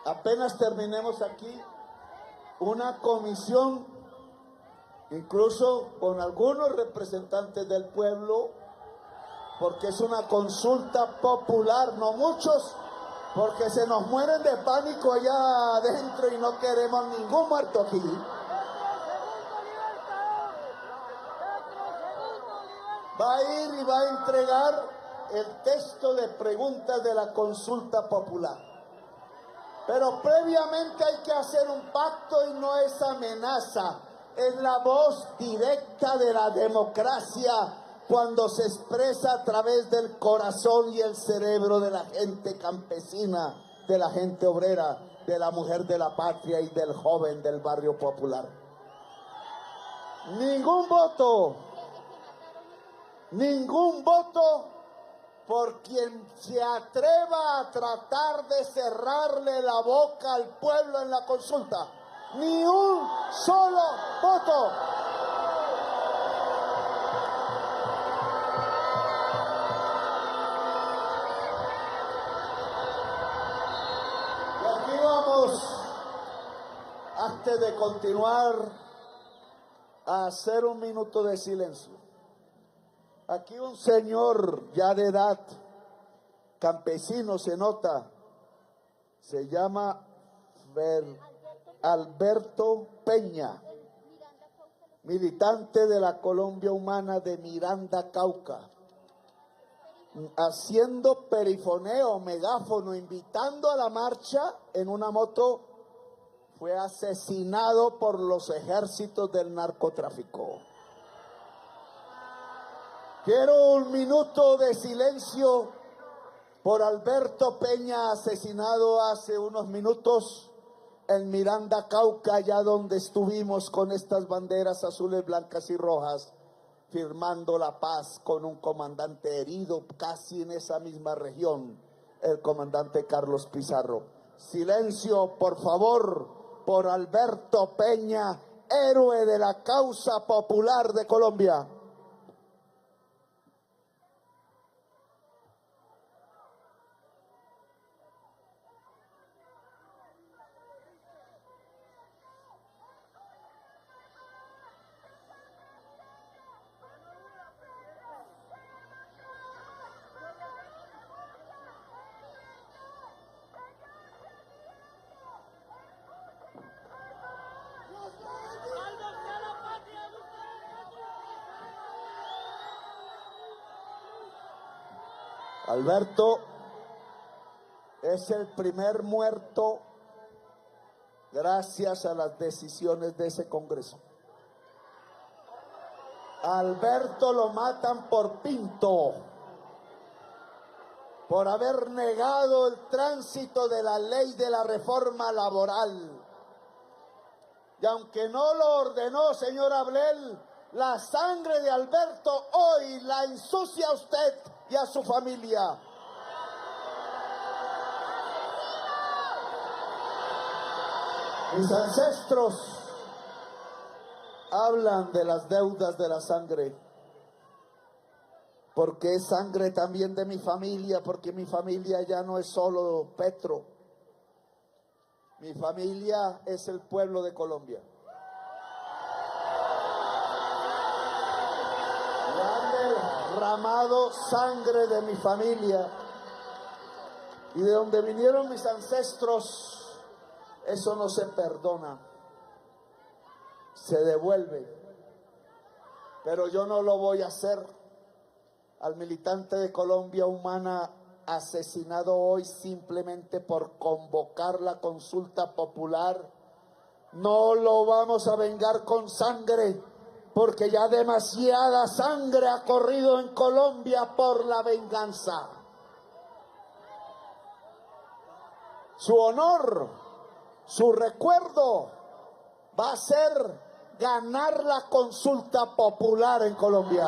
S5: apenas terminemos aquí, una comisión, incluso con algunos representantes del pueblo, porque es una consulta popular, no muchos, porque se nos mueren de pánico allá adentro y no queremos ningún muerto aquí. Va a ir y va a entregar el texto de preguntas de la consulta popular. Pero previamente hay que hacer un pacto y no es amenaza, es la voz directa de la democracia cuando se expresa a través del corazón y el cerebro de la gente campesina, de la gente obrera, de la mujer de la patria y del joven del barrio popular. Ningún voto por quien se atreva a tratar de cerrarle la boca al pueblo en la consulta. Ni un solo voto. Y aquí vamos, antes de continuar, a hacer un minuto de silencio. Aquí un señor ya de edad, campesino se nota, se llama Alberto Peña, militante de la Colombia Humana de Miranda, Cauca, haciendo perifoneo, megáfono, invitando a la marcha en una moto, fue asesinado por los ejércitos del narcotráfico. Quiero un minuto de silencio por Alberto Peña, asesinado hace unos minutos en Miranda, Cauca, allá donde estuvimos con estas banderas azules, blancas y rojas, firmando la paz con un comandante herido casi en esa misma región, el comandante Carlos Pizarro. Silencio, por favor, por Alberto Peña, héroe de la causa popular de Colombia. Alberto es el primer muerto gracias a las decisiones de ese Congreso. Alberto lo matan por pinto, por haber negado el tránsito de la ley de la reforma laboral. Y aunque no lo ordenó, señor Ablel, la sangre de Alberto hoy la ensucia a usted y a su familia. Mis ancestros hablan de las deudas de la sangre, porque es sangre también de mi familia, porque mi familia ya no es solo Petro, mi familia es el pueblo de Colombia. Me han derramado sangre de mi familia y de donde vinieron mis ancestros. Eso no se perdona, se devuelve. Pero yo no lo voy a hacer. Al militante de Colombia Humana asesinado hoy simplemente por convocar la consulta popular, no lo vamos a vengar con sangre, porque ya demasiada sangre ha corrido en Colombia por la venganza. Su honor, su recuerdo va a ser ganar la consulta popular en Colombia.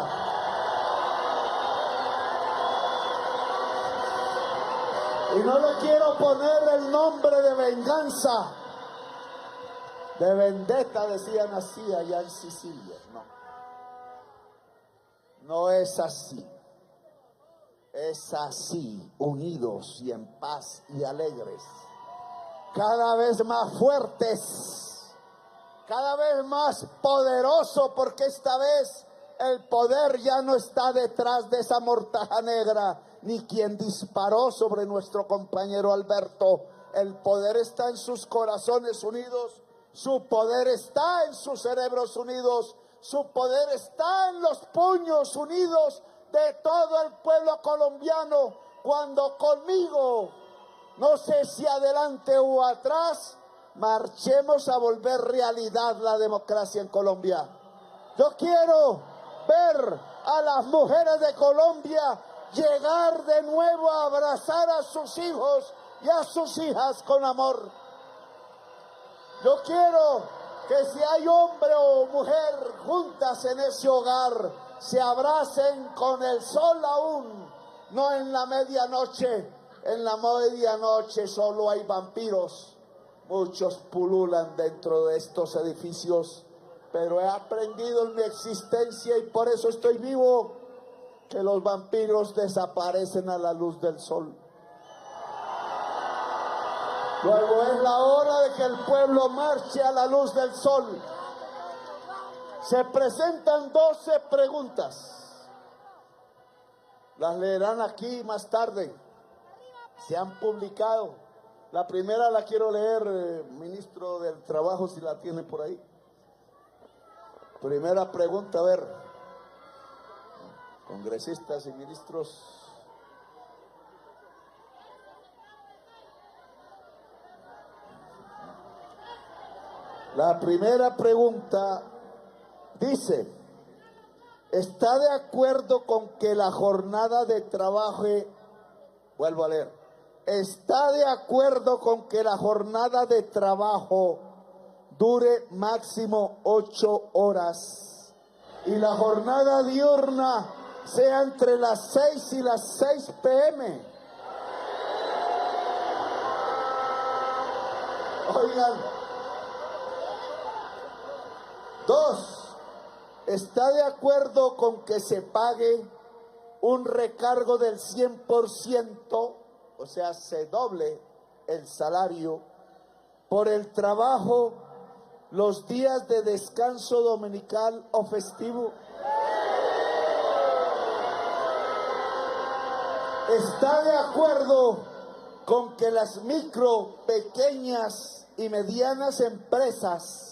S5: Y no le quiero poner el nombre de venganza, de vendetta, decían así allá en Sicilia. No, no es así. Es así, unidos y en paz y alegres. cada vez más fuertes, cada vez más poderoso, porque esta vez el poder ya no está detrás de esa mortaja negra, ni quien disparó sobre nuestro compañero Alberto. El poder está en sus corazones unidos, su poder está en sus cerebros unidos, su poder está en los puños unidos de todo el pueblo colombiano, cuando conmigo, no sé si adelante o atrás, marchemos a volver realidad la democracia en Colombia. Yo quiero ver a las mujeres de Colombia llegar de nuevo a abrazar a sus hijos y a sus hijas con amor. Yo quiero que si hay hombre o mujer juntas en ese hogar, se abracen con el sol aún, no en la medianoche. En la medianoche solo hay vampiros. Muchos pululan dentro de estos edificios, pero he aprendido en mi existencia, y por eso estoy vivo, que los vampiros desaparecen a la luz del sol. Luego es la hora de que el pueblo marche a la luz del sol. Se presentan 12 preguntas. Las leerán aquí más tarde. Se han publicado. La primera la quiero leer, ministro del Trabajo, si la tiene por ahí. Primera pregunta, a ver. Congresistas y ministros. La primera pregunta dice: ¿está de acuerdo con que la jornada de trabajo, vuelvo a leer, está de acuerdo con que la jornada de trabajo dure máximo 8 horas y la jornada diurna sea entre las 6 y las 6 p.m.? Oigan. 2. ¿Está de acuerdo con que se pague un recargo del 100%, o sea, se doble el salario, por el trabajo los días de descanso dominical o festivo? ¿Está de acuerdo con que las micro, pequeñas y medianas empresas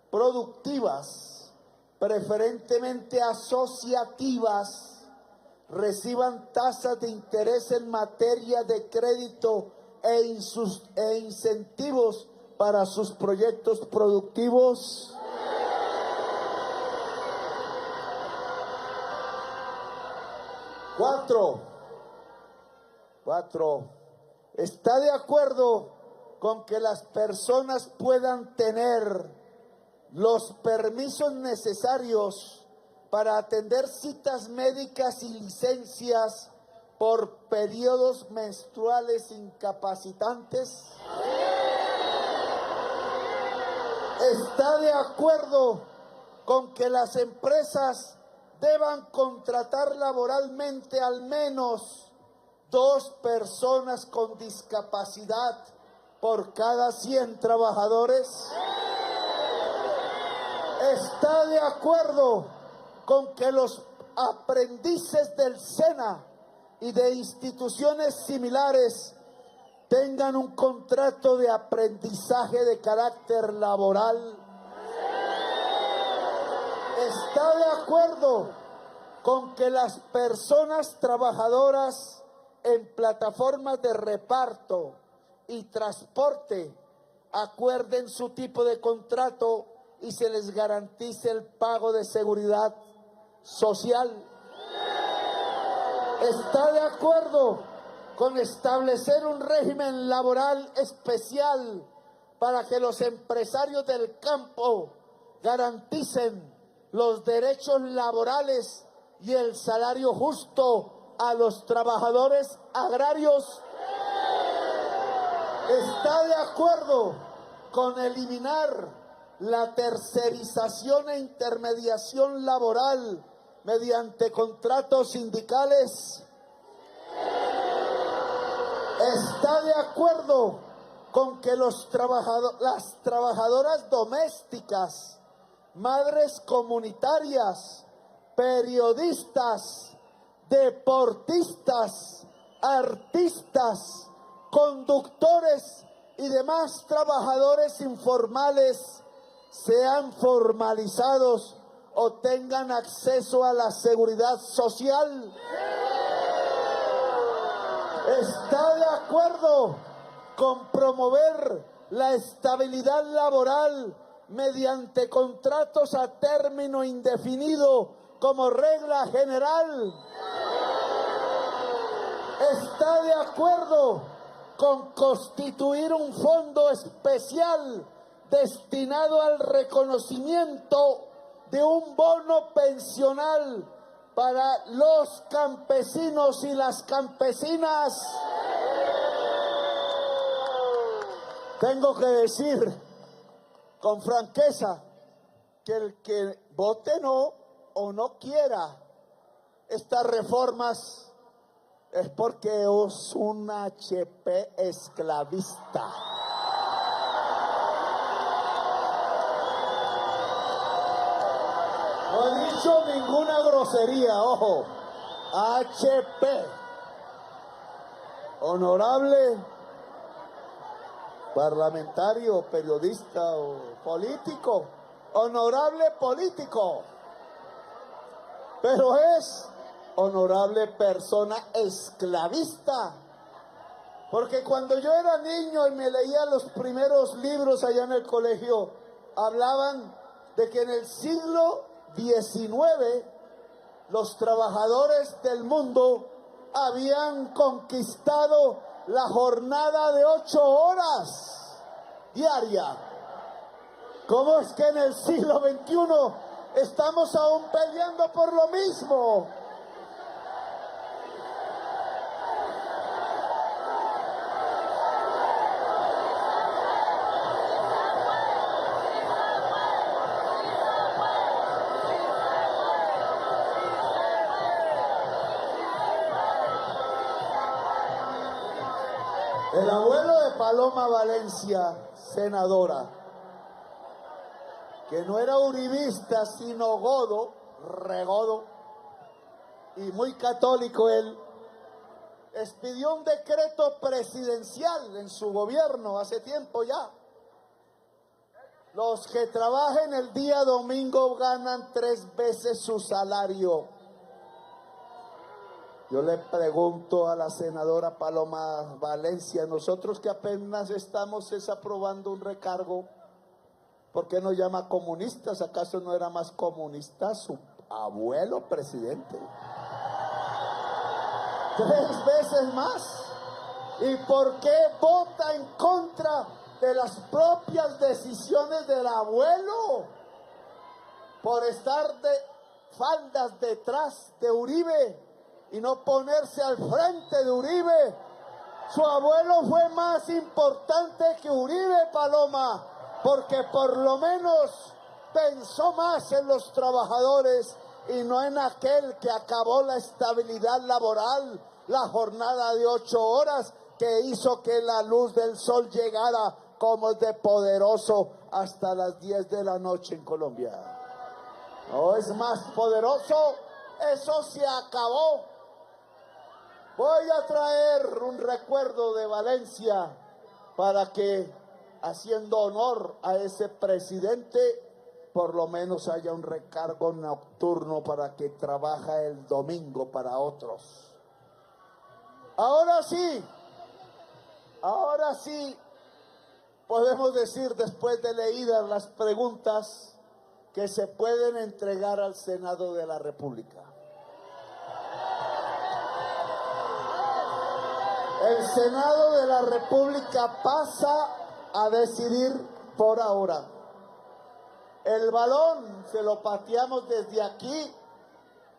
S5: productivas, preferentemente asociativas, reciban tasas de interés en materia de crédito e incentivos para sus proyectos productivos? Cuatro. ¿Está de acuerdo con que las personas puedan tener los permisos necesarios para atender citas médicas y licencias por periodos menstruales incapacitantes? ¿Está de acuerdo con que las empresas deban contratar laboralmente al menos 2 personas con discapacidad por cada 100 trabajadores? ¿Está de acuerdo con que los aprendices del SENA y de instituciones similares tengan un contrato de aprendizaje de carácter laboral? ¿Está de acuerdo con que las personas trabajadoras en plataformas de reparto y transporte acuerden su tipo de contrato y se les garantice el pago de seguridad social? ¿Está de acuerdo con establecer un régimen laboral especial para que los empresarios del campo garanticen los derechos laborales y el salario justo a los trabajadores agrarios? ¿Está de acuerdo con eliminar la tercerización e intermediación laboral mediante contratos sindicales? ¿Está de acuerdo con que las trabajadoras domésticas, madres comunitarias, periodistas, deportistas, artistas, conductores y demás trabajadores informales sean formalizados o tengan acceso a la seguridad social? ¿Está de acuerdo con promover la estabilidad laboral mediante contratos a término indefinido como regla general? ¿Está de acuerdo con constituir un fondo especial destinado al reconocimiento de un bono pensional para los campesinos y las campesinas? Tengo que decir con franqueza que el que vote no o no quiera estas reformas es porque es un HP esclavista. No he dicho ninguna grosería, ojo. HP. Honorable parlamentario, periodista o político. Honorable político. Pero es honorable persona esclavista. Porque cuando yo era niño y me leía los primeros libros allá en el colegio, hablaban de que en el siglo XIX los trabajadores del mundo habían conquistado la jornada de 8 horas diaria. ¿Cómo es que en el siglo XXI estamos aún peleando por lo mismo? El abuelo de Paloma Valencia, senadora, que no era uribista, sino godo, regodo, y muy católico él, expidió un decreto presidencial en su gobierno hace tiempo ya. Los que trabajen el día domingo ganan 3 veces su salario. Yo le pregunto a la senadora Paloma Valencia, nosotros que apenas estamos aprobando un recargo, ¿por qué nos llama comunistas? ¿Acaso no era más comunista su abuelo presidente? 3 veces más. ¿Y por qué vota en contra de las propias decisiones del abuelo? Por estar de faldas detrás de Uribe y no ponerse al frente de Uribe. Su abuelo fue más importante que Uribe, Paloma, porque por lo menos pensó más en los trabajadores y no en aquel que acabó la estabilidad laboral, la jornada de 8 horas que hizo que la luz del sol llegara como es de poderoso hasta las 10 de la noche en Colombia. No es más poderoso, eso se acabó. Voy a traer un recuerdo de Valencia para que, haciendo honor a ese presidente, por lo menos haya un recargo nocturno para que trabaja el domingo para otros. Ahora sí, podemos decir, después de leídas las preguntas, que se pueden entregar al Senado de la República. El Senado de la República pasa a decidir por ahora. El balón se lo pateamos desde aquí.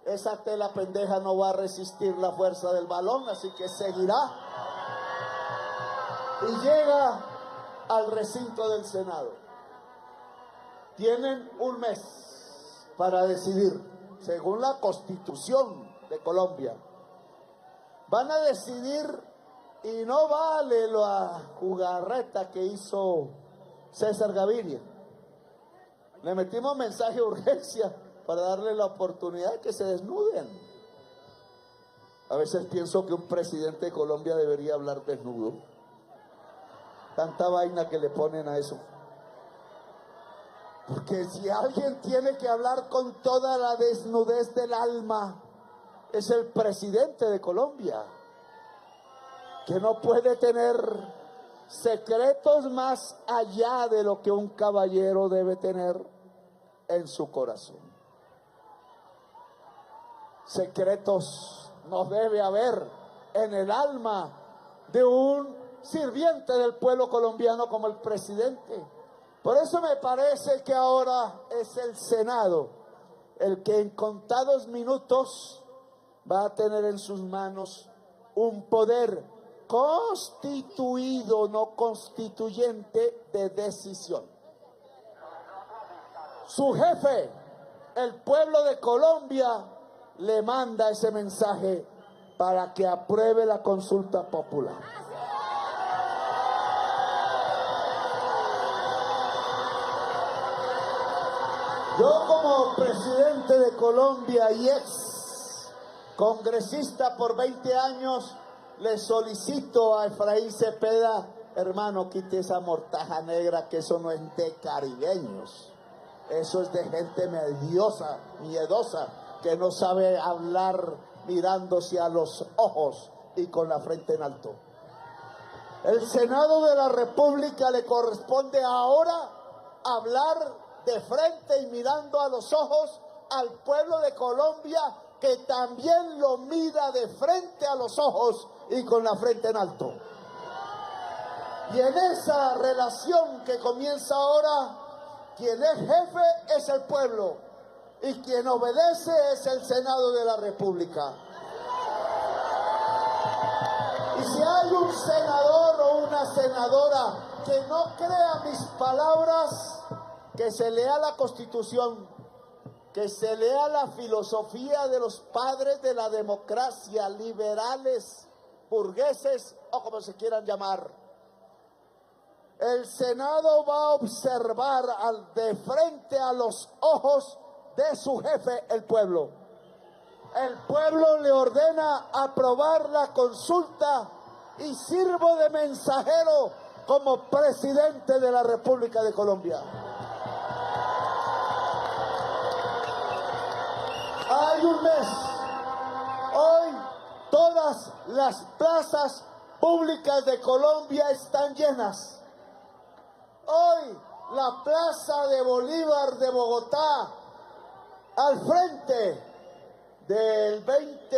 S5: Esa tela pendeja no va a resistir la fuerza del balón, así que seguirá. Y llega al recinto del Senado. Tienen un mes para decidir, según la Constitución de Colombia. Van a decidir Y no vale la jugarreta que hizo César Gaviria. Le metimos mensaje de urgencia para darle la oportunidad de que se desnuden. A veces pienso que un presidente de Colombia debería hablar desnudo. Tanta vaina que le ponen a eso. Porque si alguien tiene que hablar con toda la desnudez del alma, es el presidente de Colombia, que no puede tener secretos más allá de lo que un caballero debe tener en su corazón. Secretos no debe haber en el alma de un sirviente del pueblo colombiano como el presidente. Por eso me parece que ahora es el Senado el que en contados minutos va a tener en sus manos un poder constituido, no constituyente, de decisión. Su jefe, el pueblo de Colombia, le manda ese mensaje para que apruebe la consulta popular. Yo, como presidente de Colombia y ex congresista por 20 años, le solicito a Efraín Cepeda: hermano, quite esa mortaja negra, que eso no es de caribeños, eso es de gente miedosa, que no sabe hablar mirándose a los ojos y con la frente en alto. El Senado de la República le corresponde ahora hablar de frente y mirando a los ojos al pueblo de Colombia, que también lo mira de frente a los ojos y con la frente en alto. Y en esa relación que comienza ahora, quien es jefe es el pueblo y quien obedece es el Senado de la República. Y si hay un senador o una senadora que no crea mis palabras, que se lea la Constitución, que se lea la filosofía de los padres de la democracia, liberales, burgueses o como se quieran llamar. El Senado va a observar de frente a los ojos de su jefe, el pueblo. El pueblo le ordena aprobar la consulta y sirvo de mensajero como presidente de la República de Colombia. Hay un mes. Hoy todas las plazas públicas de Colombia están llenas. Hoy la Plaza de Bolívar de Bogotá, al frente del 20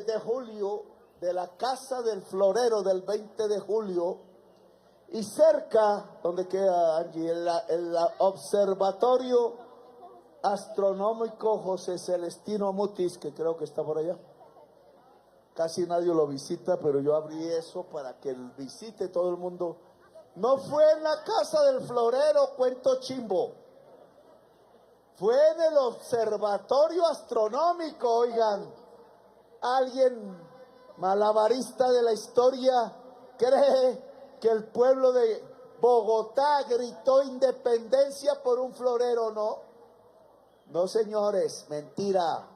S5: de julio, de la Casa del Florero del 20 de julio, y cerca, donde queda Angie, el observatorio astronómico José Celestino Mutis, que creo que está por allá. Casi nadie lo visita, pero yo abrí eso para que visite todo el mundo. No fue en la Casa del Florero, cuento chimbo. Fue en el observatorio astronómico, oigan. Alguien malabarista de la historia cree que el pueblo de Bogotá gritó independencia por un florero, ¿no? No, señores, mentira.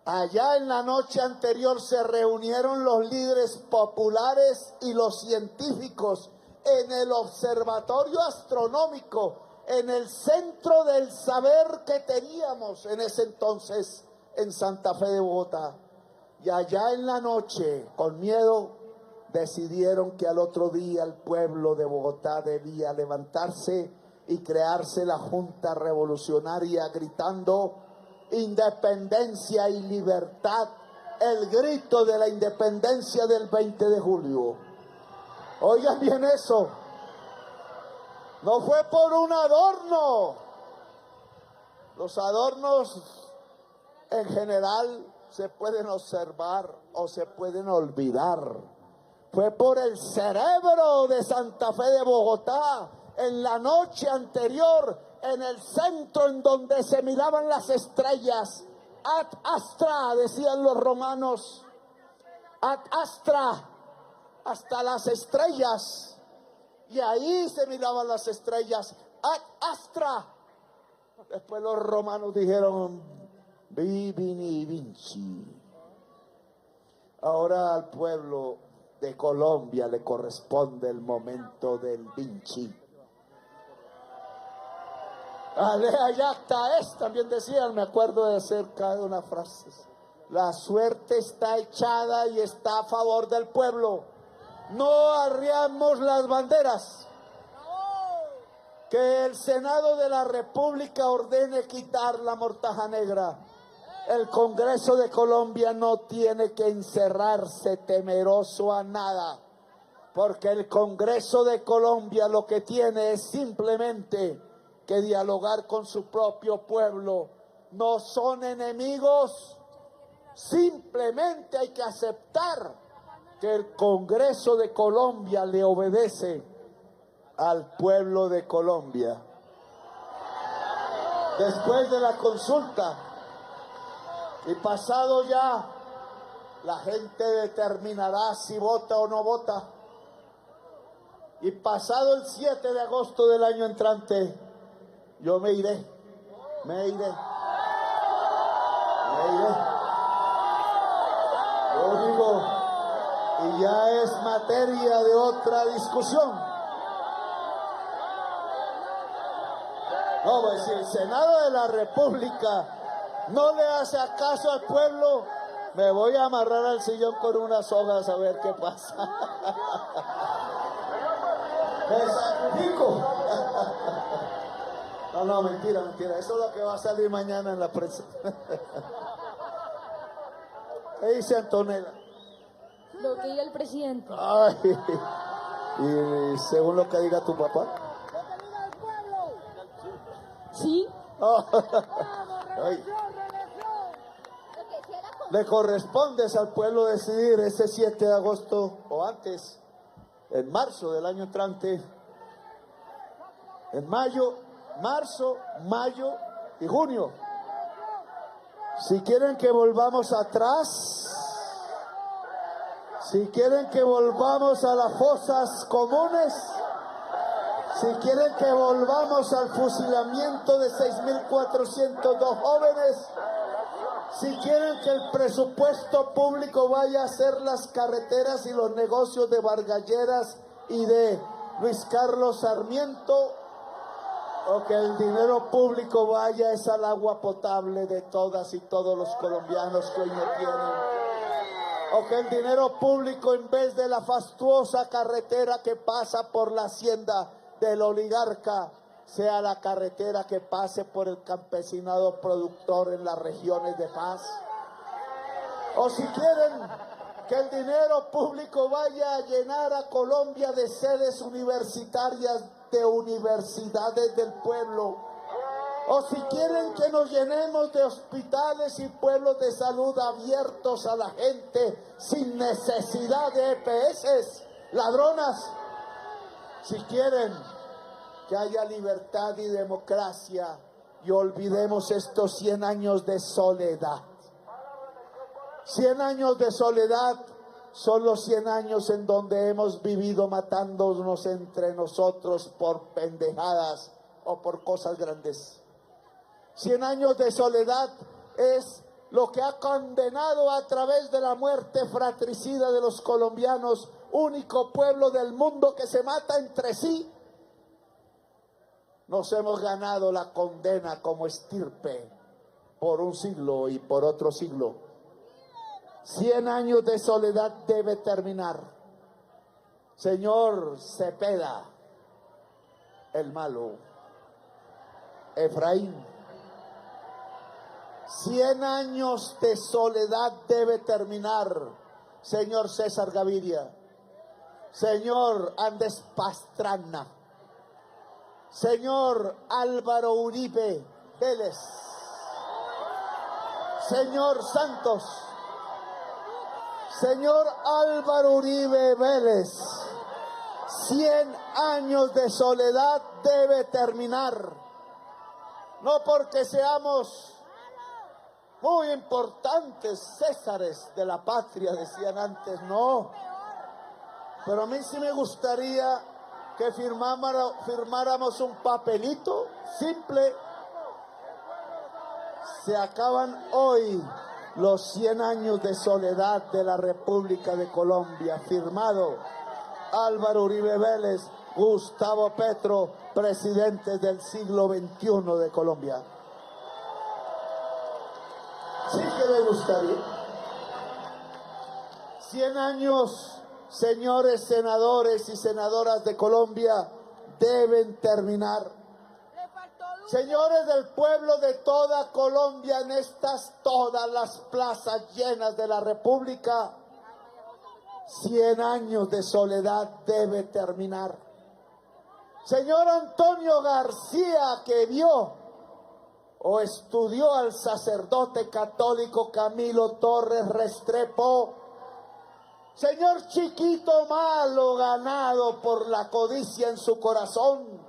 S5: Allá en la noche anterior se reunieron los líderes populares y los científicos en el observatorio astronómico, en el centro del saber que teníamos en ese entonces en Santa Fe de Bogotá. Y allá en la noche, con miedo, decidieron que al otro día el pueblo de Bogotá debía levantarse y crearse la Junta Revolucionaria gritando independencia y libertad, el grito de la independencia del 20 de julio. Oigan bien eso, no fue por un adorno. Los adornos en general se pueden observar o se pueden olvidar. Fue por el cerebro de Santa Fe de Bogotá, en la noche anterior, en el centro en donde se miraban las estrellas. Ad astra, decían los romanos. Ad astra, hasta las estrellas. Y ahí se miraban las estrellas. Ad astra. Después los romanos dijeron Vivini Vinci. Ahora al pueblo de Colombia le corresponde el momento del Vinci. Alea yacta es, también decían, me acuerdo de cerca de una frase. La suerte está echada y está a favor del pueblo. No arriamos las banderas. Que el Senado de la República ordene quitar la mortaja negra. El Congreso de Colombia no tiene que encerrarse temeroso a nada, porque el Congreso de Colombia lo que tiene es simplemente que dialogar con su propio pueblo. No son enemigos, simplemente hay que aceptar que el Congreso de Colombia le obedece al pueblo de Colombia. Después de la consulta y pasado ya, la gente determinará si vota o no vota. Y pasado el 7 de agosto del año entrante, yo me iré. Yo digo, y ya es materia de otra discusión. No, pues si el Senado de la República no le hace caso al pueblo, me voy a amarrar al sillón con unas hojas a ver qué pasa. Me sacrifico. No, mentira. Eso es lo que va a salir mañana en la prensa. ¿Qué dice Antonella?
S2: Lo que diga el presidente.
S5: Ay, y según lo que diga tu papá.
S2: ¿Sí?
S5: Oh, ay. Le corresponde al pueblo decidir ese 7 de agosto o antes, en marzo del año entrante, en marzo, mayo y junio. Si quieren que volvamos atrás, si quieren que volvamos a las fosas comunes, si quieren que volvamos al fusilamiento de 6.402 jóvenes, si quieren que el presupuesto público vaya a hacer las carreteras y los negocios de Vargas Lleras y de Luis Carlos Sarmiento, o que el dinero público vaya es al agua potable de todas y todos los colombianos que hoy no tienen, o que el dinero público, en vez de la fastuosa carretera que pasa por la hacienda del oligarca, sea la carretera que pase por el campesinado productor en las regiones de paz. O si quieren que el dinero público vaya a llenar a Colombia de sedes universitarias, de universidades del pueblo. O si quieren que nos llenemos de hospitales y pueblos de salud abiertos a la gente sin necesidad de EPS, ladronas. Si quieren que haya libertad y democracia y olvidemos estos 100 años de soledad. 100 años de soledad son los 100 años en donde hemos vivido matándonos entre nosotros por pendejadas o por cosas grandes. 100 años de soledad es lo que ha condenado a través de la muerte fratricida de los colombianos, único pueblo del mundo que se mata entre sí. Nos hemos ganado la condena como estirpe por un siglo y por otro siglo. 100 años de soledad debe terminar. Señor Cepeda, el malo, Efraín, 100 años de soledad debe terminar. Señor César Gaviria, señor Andrés Pastrana, señor Álvaro Uribe Vélez, señor Santos, señor Álvaro Uribe Vélez, 100 años de soledad debe terminar. No porque seamos muy importantes Césares de la patria, decían antes, no. Pero a mí sí me gustaría que firmáramos un papelito simple. Se acaban hoy los 100 años de soledad de la República de Colombia. Firmado Álvaro Uribe Vélez, Gustavo Petro, presidentes del siglo XXI de Colombia. Sí que me gustaría. 100 años, señores senadores y senadoras de Colombia, deben terminar. Señores del pueblo de toda Colombia, en todas las plazas llenas de la República, 100 años de soledad debe terminar. Señor Antonio García, que vio o estudió al sacerdote católico Camilo Torres Restrepo, señor chiquito malo ganado por la codicia en su corazón,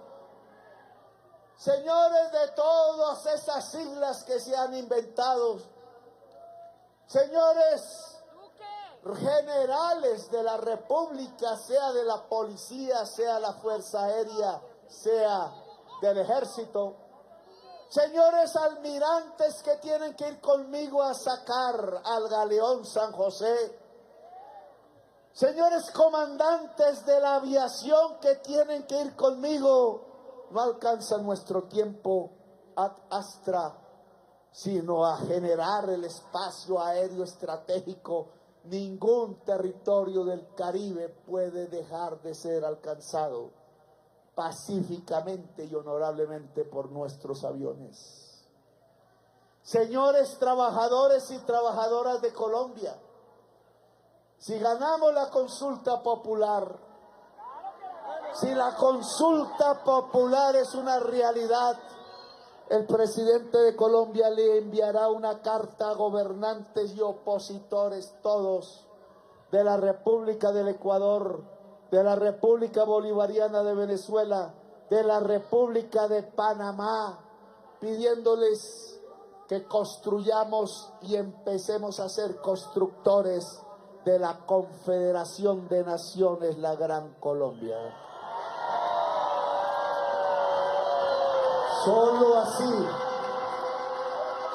S5: señores de todas esas siglas que se han inventado, señores generales de la República, sea de la policía, sea la Fuerza Aérea, sea del Ejército, señores almirantes que tienen que ir conmigo a sacar al galeón San José, señores comandantes de la aviación que tienen que ir conmigo. No alcanza nuestro tiempo ad astra, sino a generar el espacio aéreo estratégico. Ningún territorio del Caribe puede dejar de ser alcanzado pacíficamente y honorablemente por nuestros aviones. Señores trabajadores y trabajadoras de Colombia, si ganamos la consulta popular, si la consulta popular es una realidad, el presidente de Colombia le enviará una carta a gobernantes y opositores todos de la República del Ecuador, de la República Bolivariana de Venezuela, de la República de Panamá, pidiéndoles que construyamos y empecemos a ser constructores de la Confederación de Naciones, la Gran Colombia.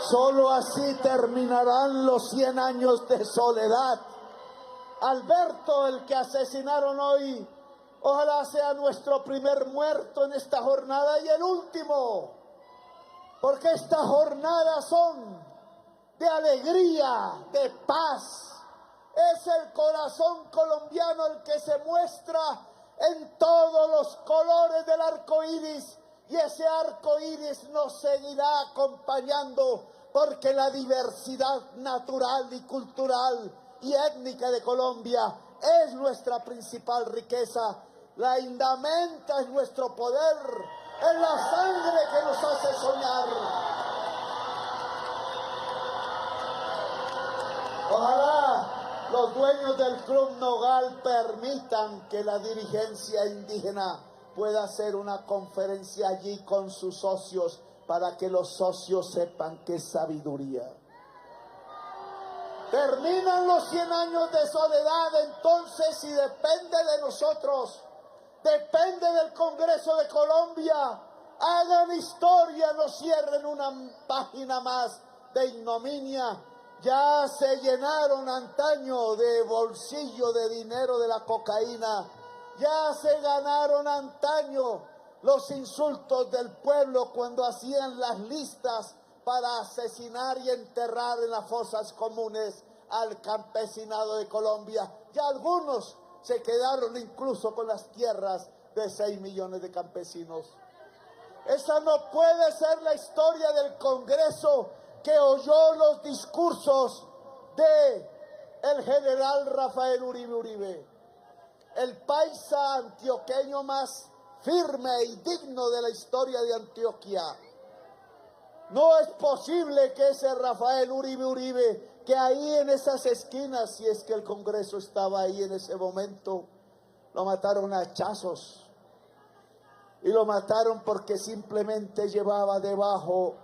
S5: Solo así terminarán los 100 años de soledad. Alberto, el que asesinaron hoy, ojalá sea nuestro primer muerto en esta jornada y el último, porque estas jornadas son de alegría, de paz. Es el corazón colombiano el que se muestra en todos los colores del arco iris. Y ese arco iris nos seguirá acompañando porque la diversidad natural y cultural y étnica de Colombia es nuestra principal riqueza. La indamenta es nuestro poder, es la sangre que nos hace soñar. Ojalá los dueños del Club Nogal permitan que la dirigencia indígena pueda hacer una conferencia allí con sus socios para que los socios sepan qué sabiduría. Terminan los 100 años de soledad, entonces, y depende de nosotros, depende del Congreso de Colombia. Hagan historia, no cierren una página más de ignominia. Ya se llenaron antaño de bolsillo de dinero de la cocaína. Ya se ganaron antaño los insultos del pueblo cuando hacían las listas para asesinar y enterrar en las fosas comunes al campesinado de Colombia. Ya algunos se quedaron incluso con las tierras de 6 millones de campesinos. Esa no puede ser la historia del Congreso que oyó los discursos de el general Rafael Uribe Uribe, el paisa antioqueño más firme y digno de la historia de Antioquia. No es posible que ese Rafael Uribe Uribe, que ahí en esas esquinas, si es que el Congreso estaba ahí en ese momento, lo mataron a hachazos. Y lo mataron porque simplemente llevaba debajo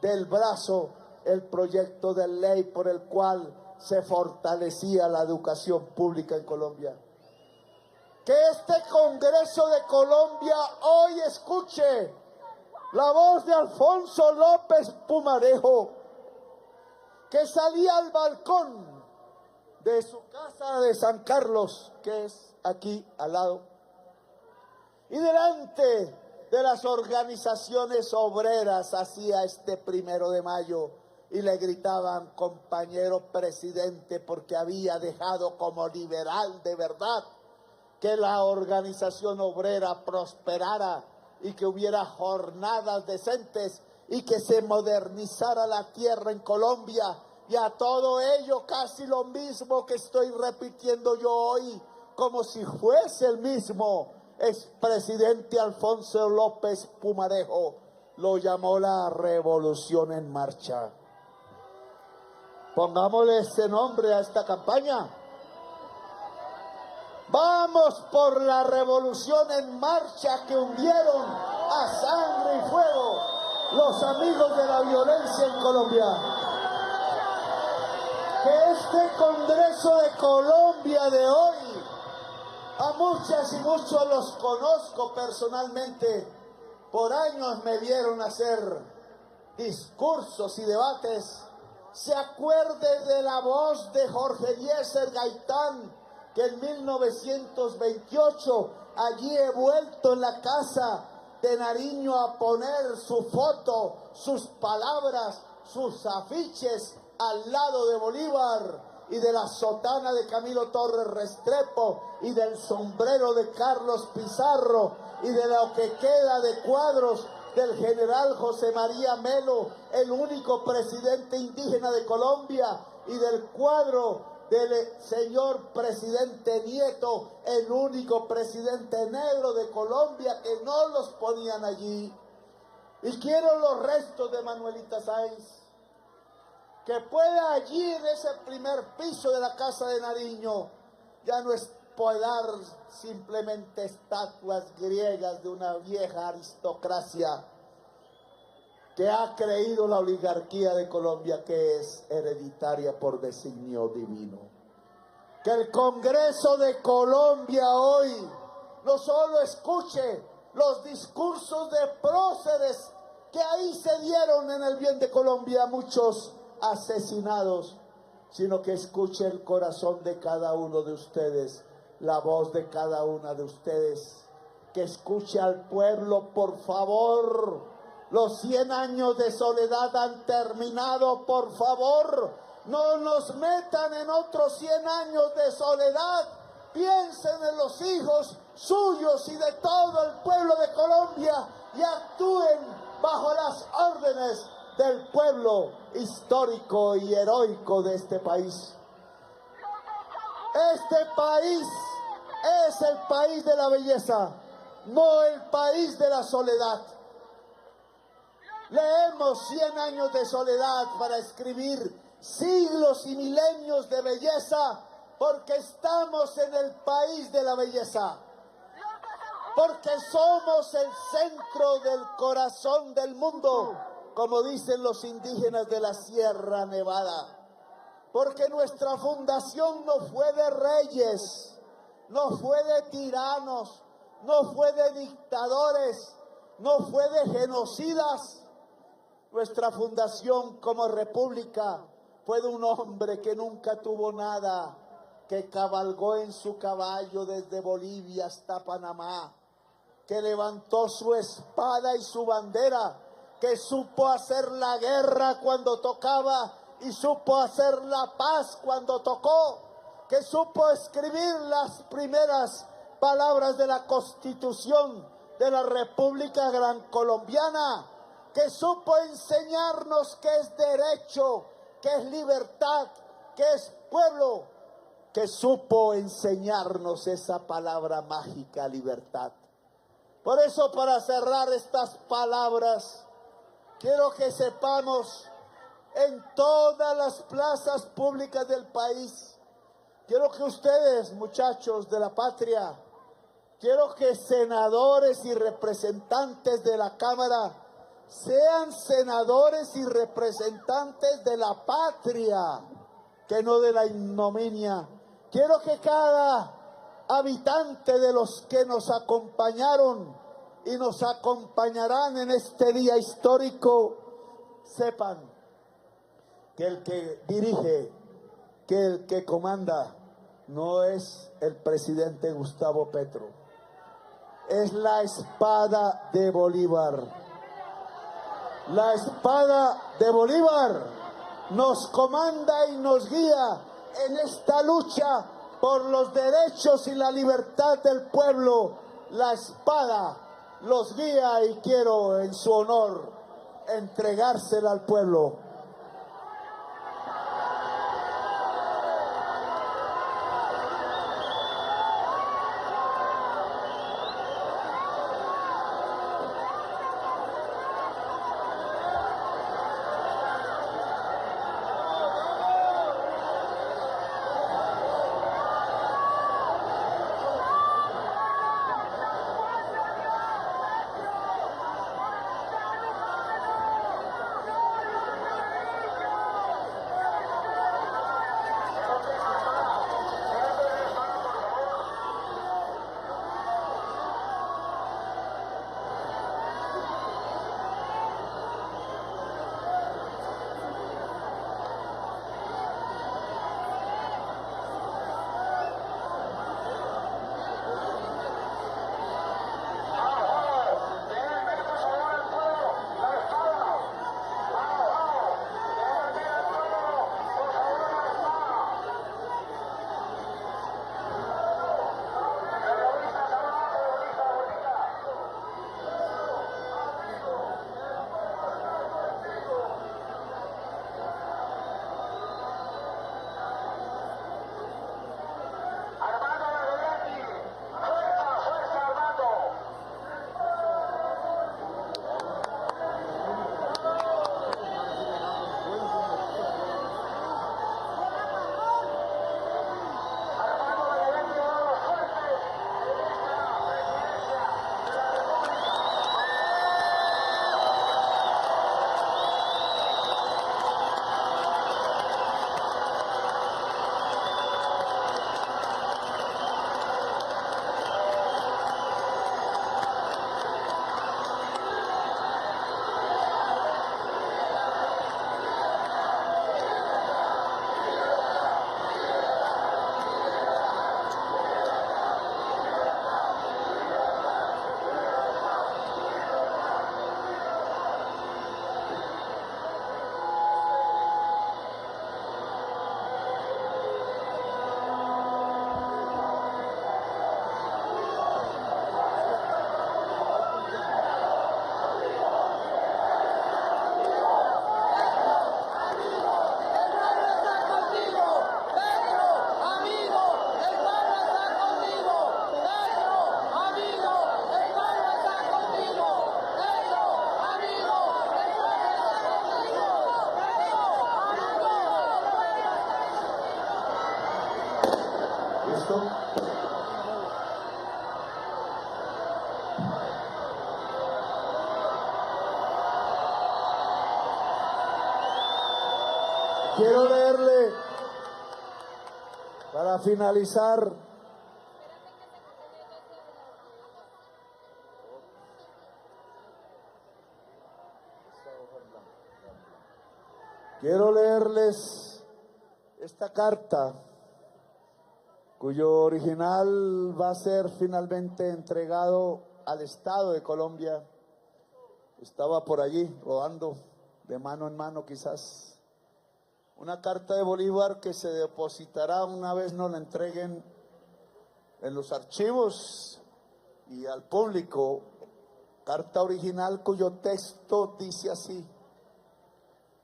S5: del brazo el proyecto de ley por el cual se fortalecía la educación pública en Colombia. que este Congreso de Colombia hoy escuche la voz de Alfonso López Pumarejo, que salía al balcón de su casa de San Carlos, que es aquí al lado, y delante de las organizaciones obreras hacía este 1 de mayo y le gritaban compañero presidente, porque había dejado como liberal de verdad que la organización obrera prosperara y que hubiera jornadas decentes y que se modernizara la tierra en Colombia. Y a todo ello casi lo mismo que estoy repitiendo yo hoy, como si fuese el mismo expresidente Alfonso López Pumarejo, lo llamó la revolución en marcha. Pongámosle ese nombre a esta campaña. Vamos por la revolución en marcha que hundieron a sangre y fuego los amigos de la violencia en Colombia. Que este Congreso de Colombia de hoy, a muchas y muchos los conozco personalmente, por años me vieron hacer discursos y debates, se acuerde de la voz de Jorge Eliezer Gaitán, que en 1928 allí he vuelto en la casa de Nariño a poner su foto, sus palabras, sus afiches al lado de Bolívar y de la sotana de Camilo Torres Restrepo y del sombrero de Carlos Pizarro y de lo que queda de cuadros del general José María Melo, el único presidente indígena de Colombia, y del cuadro del señor presidente Nieto, el único presidente negro de Colombia, que no los ponían allí. Y quiero los restos de Manuelita Sáenz, que pueda allí en ese primer piso de la casa de Nariño, ya no es podar simplemente estatuas griegas de una vieja aristocracia que ha creído la oligarquía de Colombia, que es hereditaria por designio divino. Que el Congreso de Colombia hoy no solo escuche los discursos de próceres que ahí se dieron en el bien de Colombia, muchos asesinados, sino que escuche el corazón de cada uno de ustedes, la voz de cada una de ustedes, que escuche al pueblo, por favor. Los 100 años de soledad han terminado, por favor. No nos metan en otros 100 años de soledad. Piensen en los hijos suyos y de todo el pueblo de Colombia y actúen bajo las órdenes del pueblo histórico y heroico de este país. Este país es el país de la belleza, no el país de la soledad. Leemos 100 años de soledad para escribir siglos y milenios de belleza, porque estamos en el país de la belleza, porque somos el centro del corazón del mundo, como dicen los indígenas de la Sierra Nevada, porque nuestra fundación no fue de reyes, no fue de tiranos, no fue de dictadores, no fue de genocidas. Nuestra fundación como república fue de un hombre que nunca tuvo nada, que cabalgó en su caballo desde Bolivia hasta Panamá, que levantó su espada y su bandera, que supo hacer la guerra cuando tocaba y supo hacer la paz cuando tocó, que supo escribir las primeras palabras de la Constitución de la República Gran Colombiana, que supo enseñarnos qué es derecho, qué es libertad, qué es pueblo, que supo enseñarnos esa palabra mágica, libertad. Por eso, para cerrar estas palabras, quiero que sepamos en todas las plazas públicas del país, quiero que ustedes, muchachos de la patria, quiero que senadores y representantes de la Cámara sean senadores y representantes de la patria, que no de la ignominia. Quiero que cada habitante de los que nos acompañaron y nos acompañarán en este día histórico, sepan que el que dirige, que el que comanda, no es el presidente Gustavo Petro, es la espada de Bolívar. La espada de Bolívar nos comanda y nos guía en esta lucha por los derechos y la libertad del pueblo. La espada los guía y quiero en su honor entregársela al pueblo. Quiero leerle, para finalizar, quiero leerles esta carta, cuyo original va a ser finalmente entregado al Estado de Colombia. Estaba por allí, rodando de mano en mano quizás. Una carta de Bolívar que se depositará una vez nos la entreguen en los archivos y al público. Carta original cuyo texto dice así,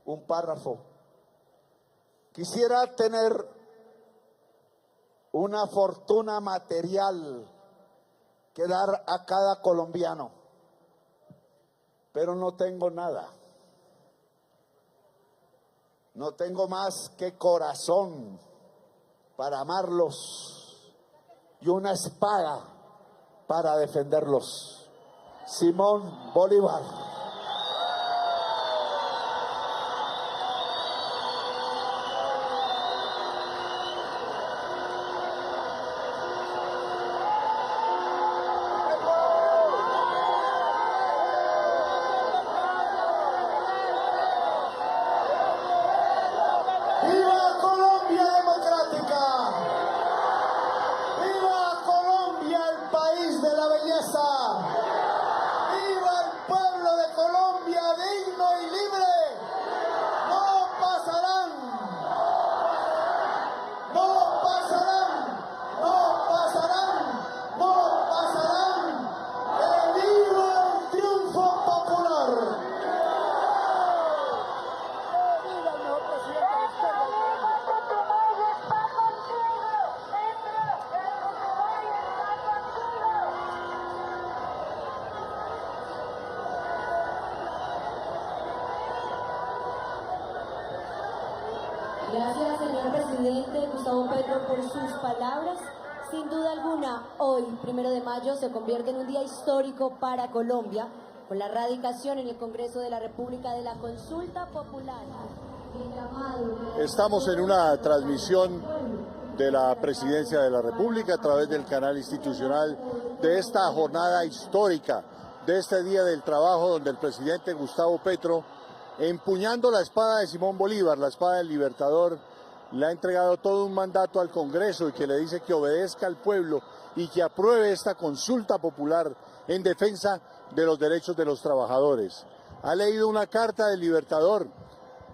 S5: un párrafo. Quisiera tener una fortuna material que dar a cada colombiano, pero no tengo nada. No tengo más que corazón para amarlos y una espada para defenderlos. Simón Bolívar.
S6: Gracias, señor presidente Gustavo Petro, por sus palabras. Sin duda alguna, hoy, 1 de mayo, se convierte en un día histórico para Colombia, con la radicación en el Congreso de la República de la consulta popular.
S3: Estamos en una transmisión de la Presidencia de la República a través del canal institucional de esta jornada histórica, de este Día del Trabajo, donde el presidente Gustavo Petro, empuñando la espada de Simón Bolívar, la espada del Libertador, le ha entregado todo un mandato al Congreso y que le dice que obedezca al pueblo y que apruebe esta consulta popular en defensa de los derechos de los trabajadores. Ha leído una carta del Libertador.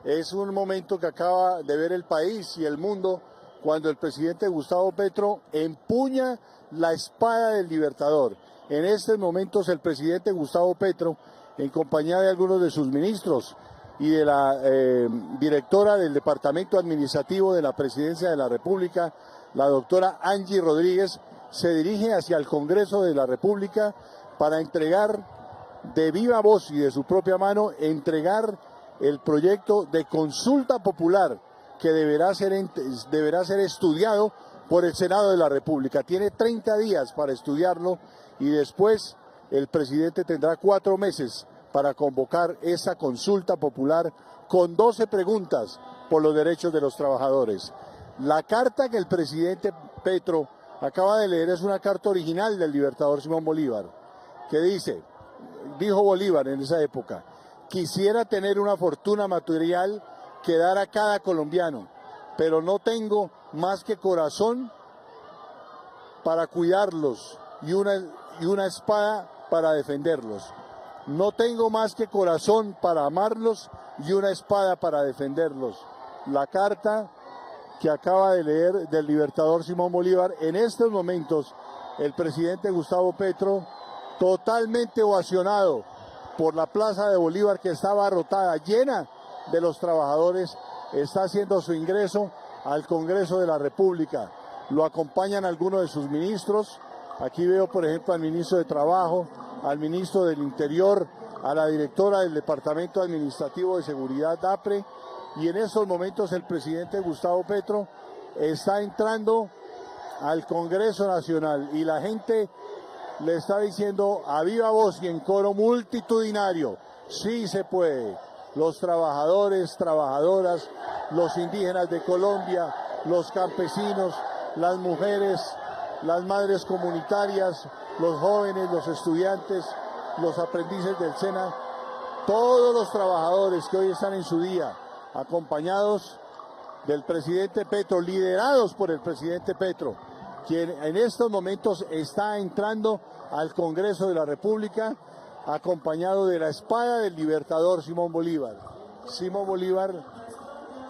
S3: Es un momento que acaba de ver el país y el mundo cuando el presidente Gustavo Petro empuña la espada del Libertador. En estos momentos el presidente Gustavo Petro, en compañía de algunos de sus ministros y de la directora del Departamento Administrativo de la Presidencia de la República, la doctora Angie Rodríguez, se dirige hacia el Congreso de la República para entregar de viva voz y de su propia mano, entregar el proyecto de consulta popular que deberá ser estudiado por el Senado de la República. Tiene 30 días para estudiarlo y después el presidente tendrá 4 meses para convocar esa consulta popular con 12 preguntas por los derechos de los trabajadores. La carta que el presidente Petro acaba de leer es una carta original del Libertador Simón Bolívar, que dijo Bolívar en esa época: quisiera tener una fortuna material que dar a cada colombiano, pero no tengo más que corazón para cuidarlos y una espada para defenderlos. No tengo más que corazón para amarlos y una espada para defenderlos. La carta que acaba de leer del Libertador Simón Bolívar. En estos momentos, el presidente Gustavo Petro, totalmente ovacionado por la Plaza de Bolívar, que está abarrotada, llena de los trabajadores, está haciendo su ingreso al Congreso de la República. Lo acompañan algunos de sus ministros. Aquí veo, por ejemplo, al ministro de Trabajo, al ministro del Interior, a la directora del Departamento Administrativo de Seguridad, DAPRE, y en estos momentos el presidente Gustavo Petro está entrando al Congreso Nacional y la gente le está diciendo a viva voz y en coro multitudinario: sí se puede. Los trabajadores, trabajadoras, los indígenas de Colombia, los campesinos, las mujeres, las madres comunitarias, los jóvenes, los estudiantes, los aprendices del SENA, todos los trabajadores que hoy están en su día, acompañados del presidente Petro, liderados por el presidente Petro, quien en estos momentos está entrando al Congreso de la República, acompañado de la espada del Libertador Simón Bolívar. Simón Bolívar,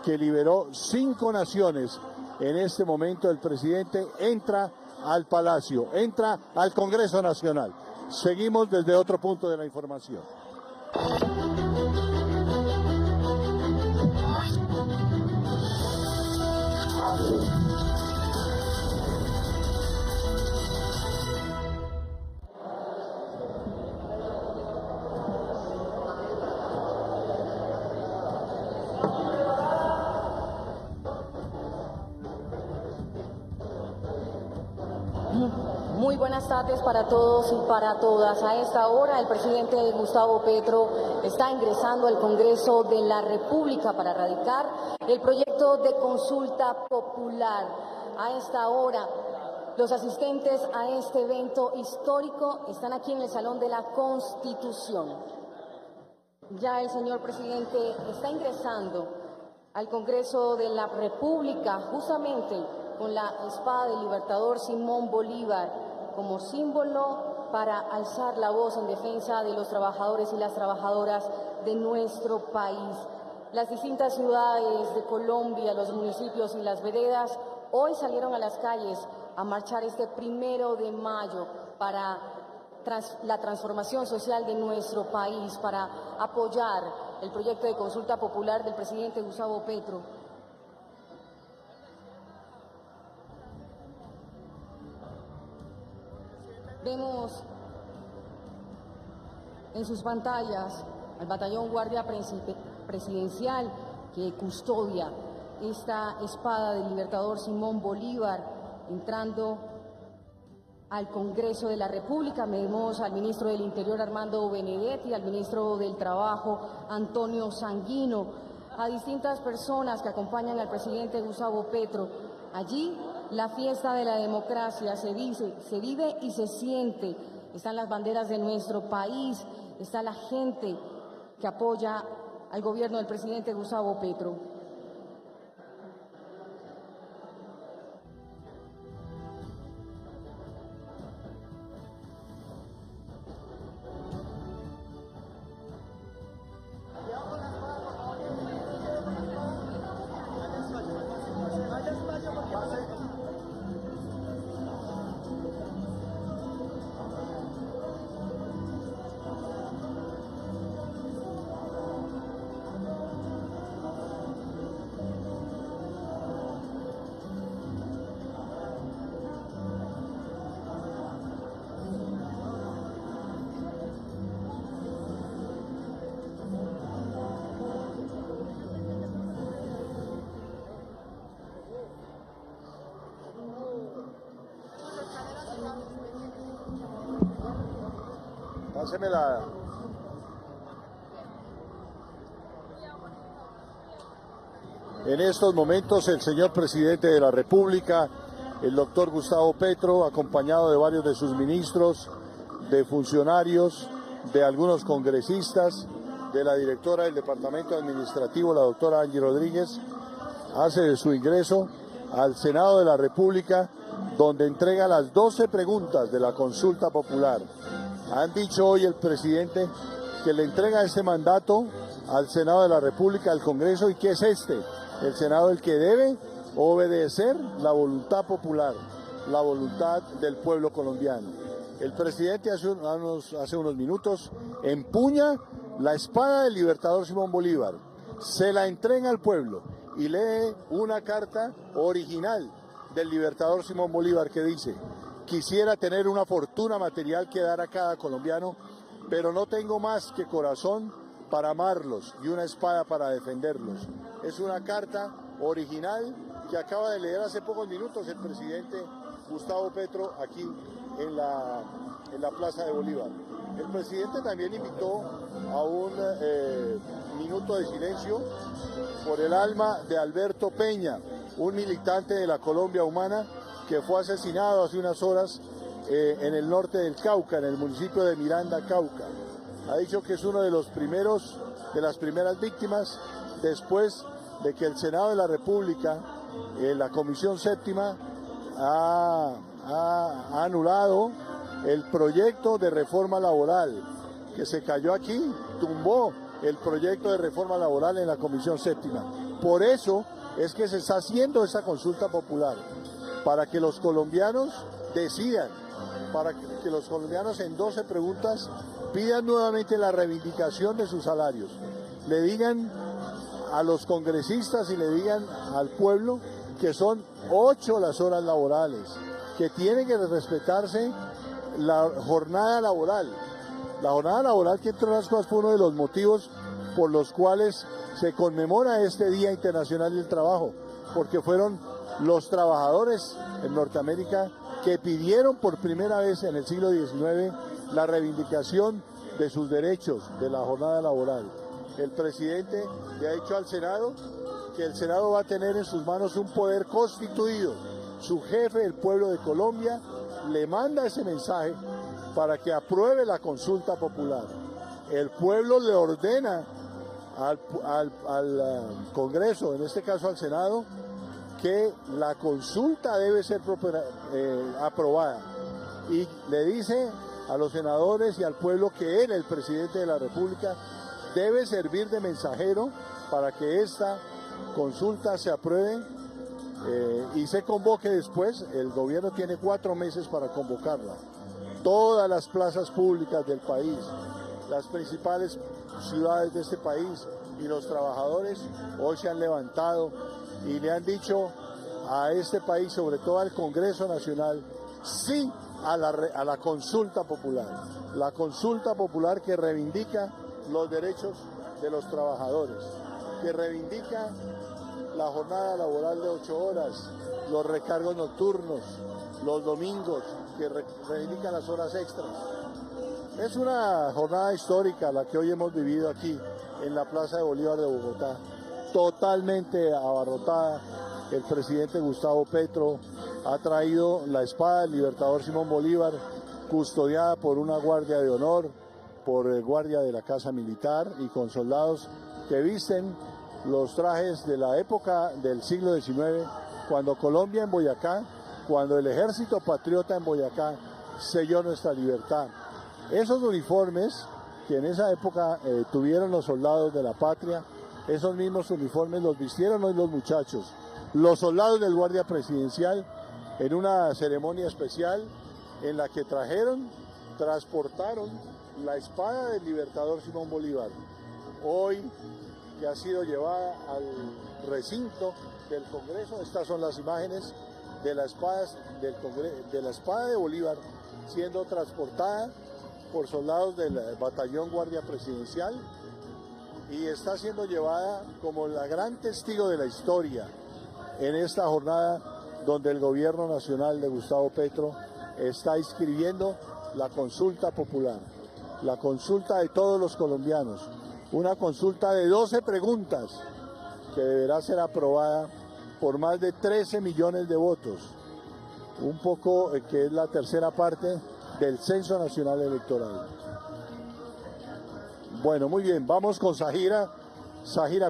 S3: que liberó 5 naciones. En este momento el presidente entra al Palacio, entra al Congreso Nacional. Seguimos desde otro punto de la información.
S2: Muy buenas tardes para todos y para todas. A esta hora el presidente Gustavo Petro está ingresando al Congreso de la República para radicar el proyecto de consulta popular. A esta hora los asistentes a este evento histórico están aquí en el Salón de la Constitución. Ya el señor presidente está ingresando al Congreso de la República justamente con la espada del Libertador Simón Bolívar como símbolo para alzar la voz en defensa de los trabajadores y las trabajadoras de nuestro país. Las distintas ciudades de Colombia, los municipios y las veredas hoy salieron a las calles a marchar este 1 de mayo para la transformación social de nuestro país, para apoyar el proyecto de consulta popular del presidente Gustavo Petro. Vemos en sus pantallas al batallón Guardia Presidencial que custodia esta espada del libertador Simón Bolívar entrando al Congreso de la República. Vemos al ministro del Interior Armando Benedetti, al ministro del Trabajo Antonio Sanguino, a distintas personas que acompañan al presidente Gustavo Petro. Allí la fiesta de la democracia se vive y se siente. Están las banderas de nuestro país, está la gente que apoya al gobierno del presidente Gustavo Petro.
S3: Pásemela. En estos momentos el señor presidente de la República, el doctor Gustavo Petro, acompañado de varios de sus ministros, de funcionarios, de algunos congresistas, de la directora del Departamento Administrativo, la doctora Angie Rodríguez, hace su ingreso al Senado de la República, donde entrega las 12 preguntas de la consulta popular. Han dicho hoy el presidente que le entrega este mandato al Senado de la República, al Congreso, y que es el Senado el que debe obedecer la voluntad popular, la voluntad del pueblo colombiano. El presidente hace unos minutos empuña la espada del libertador Simón Bolívar, se la entrega al pueblo y lee una carta original del libertador Simón Bolívar que dice: quisiera tener una fortuna material que dar a cada colombiano, pero no tengo más que corazón para amarlos y una espada para defenderlos. Es una carta original que acaba de leer hace pocos minutos el presidente Gustavo Petro aquí en la Plaza de Bolívar. El presidente también invitó a un minuto de silencio por el alma de Alberto Peña, un militante de la Colombia Humana que fue asesinado hace unas horas en el norte del Cauca, en el municipio de Miranda, Cauca. Ha dicho que es uno de las primeras víctimas después de que el Senado de la República, la Comisión Séptima, ha anulado el proyecto de reforma laboral que se cayó aquí, tumbó el proyecto de reforma laboral en la Comisión Séptima. Por eso es que se está haciendo esa consulta popular, para que los colombianos decidan, para que los colombianos en 12 preguntas pidan nuevamente la reivindicación de sus salarios, le digan a los congresistas y le digan al pueblo que son 8 las horas laborales, que tiene que respetarse la jornada laboral. La jornada laboral, que entre otras cosas fue uno de los motivos por los cuales se conmemora este Día Internacional del Trabajo, porque fueron los trabajadores en Norteamérica que pidieron por primera vez en el siglo XIX la reivindicación de sus derechos, de la jornada laboral. El presidente le ha dicho al Senado que el Senado va a tener en sus manos un poder constituido. Su jefe, el pueblo de Colombia, le manda ese mensaje para que apruebe la consulta popular. El pueblo le ordena al Congreso, en este caso al Senado, que la consulta debe ser aprobada, y le dice a los senadores y al pueblo que él, el presidente de la República, debe servir de mensajero para que esta consulta se apruebe y se convoque después. El gobierno tiene 4 meses para convocarla. Todas las plazas públicas del país, las principales ciudades de este país y los trabajadores hoy se han levantado y le han dicho a este país, sobre todo al Congreso Nacional, sí a la consulta popular. La consulta popular que reivindica los derechos de los trabajadores, que reivindica la jornada laboral de 8 horas, los recargos nocturnos, los domingos que reivindican las horas extras. Es una jornada histórica la que hoy hemos vivido aquí en la Plaza de Bolívar de Bogotá, totalmente abarrotada. El presidente Gustavo Petro ha traído la espada del libertador Simón Bolívar, custodiada por una guardia de honor, por el guardia de la Casa Militar y con soldados que visten los trajes de la época del siglo XIX, cuando Colombia en Boyacá, cuando el ejército patriota en Boyacá selló nuestra libertad. Esos uniformes que en esa época tuvieron los soldados de la patria, esos mismos uniformes los vistieron hoy los muchachos, los soldados del Guardia Presidencial, en una ceremonia especial en la que transportaron la espada del libertador Simón Bolívar, hoy que ha sido llevada al recinto del Congreso. Estas son las imágenes de la espada de Bolívar siendo transportada por soldados del batallón Guardia Presidencial y está siendo llevada como la gran testigo de la historia en esta jornada donde el gobierno nacional de Gustavo Petro está inscribiendo la consulta popular, la consulta de todos los colombianos, una consulta de 12 preguntas que deberá ser aprobada por más de 13 millones de votos, un poco que es la tercera parte del Censo Nacional Electoral. Bueno, muy bien, vamos con Zahira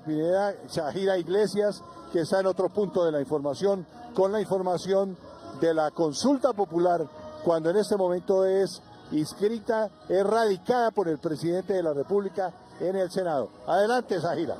S3: Pineda, Zahira Iglesias, que está en otro punto de la información, con la información de la consulta popular, cuando en este momento es inscrita, es radicada por el presidente de la República en el Senado. Adelante, Zahira.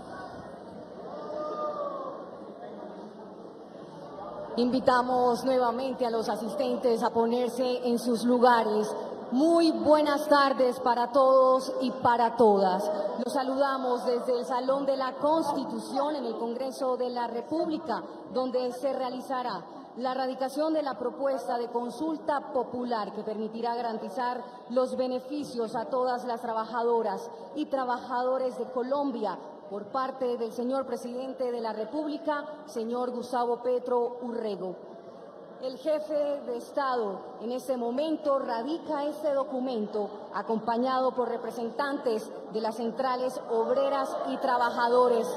S2: Invitamos nuevamente a los asistentes a ponerse en sus lugares. Muy buenas tardes para todos y para todas. Los saludamos desde el Salón de la Constitución en el Congreso de la República, donde se realizará la radicación de la propuesta de consulta popular que permitirá garantizar los beneficios a todas las trabajadoras y trabajadores de Colombia por parte del señor presidente de la República, señor Gustavo Petro Urrego. El jefe de Estado en este momento radica este documento acompañado por representantes de las centrales obreras y trabajadores,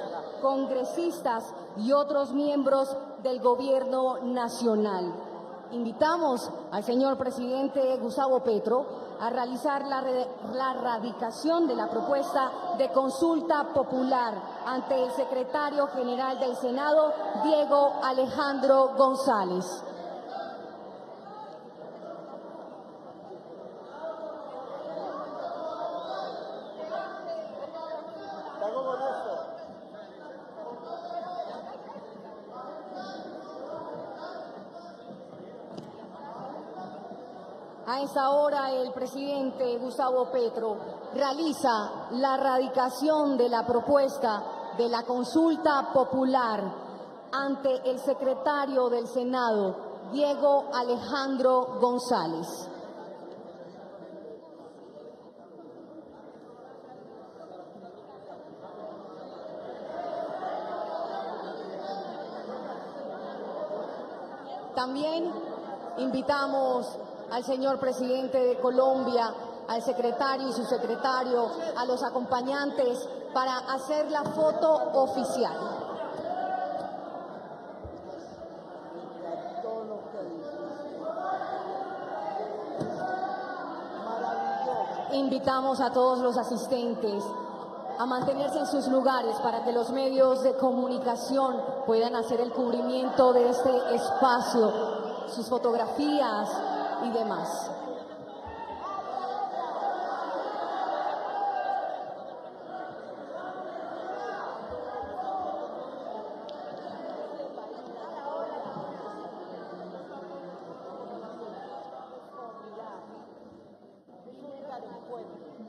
S2: congresistas y otros miembros del Gobierno Nacional. Invitamos al señor presidente Gustavo Petro a realizar la radicación de la propuesta de consulta popular ante el secretario general del Senado, Diego Alejandro González. A esta hora el presidente Gustavo Petro realiza la radicación de la propuesta de la consulta popular ante el secretario del Senado, Diego Alejandro González. También invitamos al señor presidente de Colombia, al secretario y su secretario, a los acompañantes para hacer la foto oficial. Invitamos a todos los asistentes a mantenerse en sus lugares para que los medios de comunicación puedan hacer el cubrimiento de este espacio, sus fotografías y demás.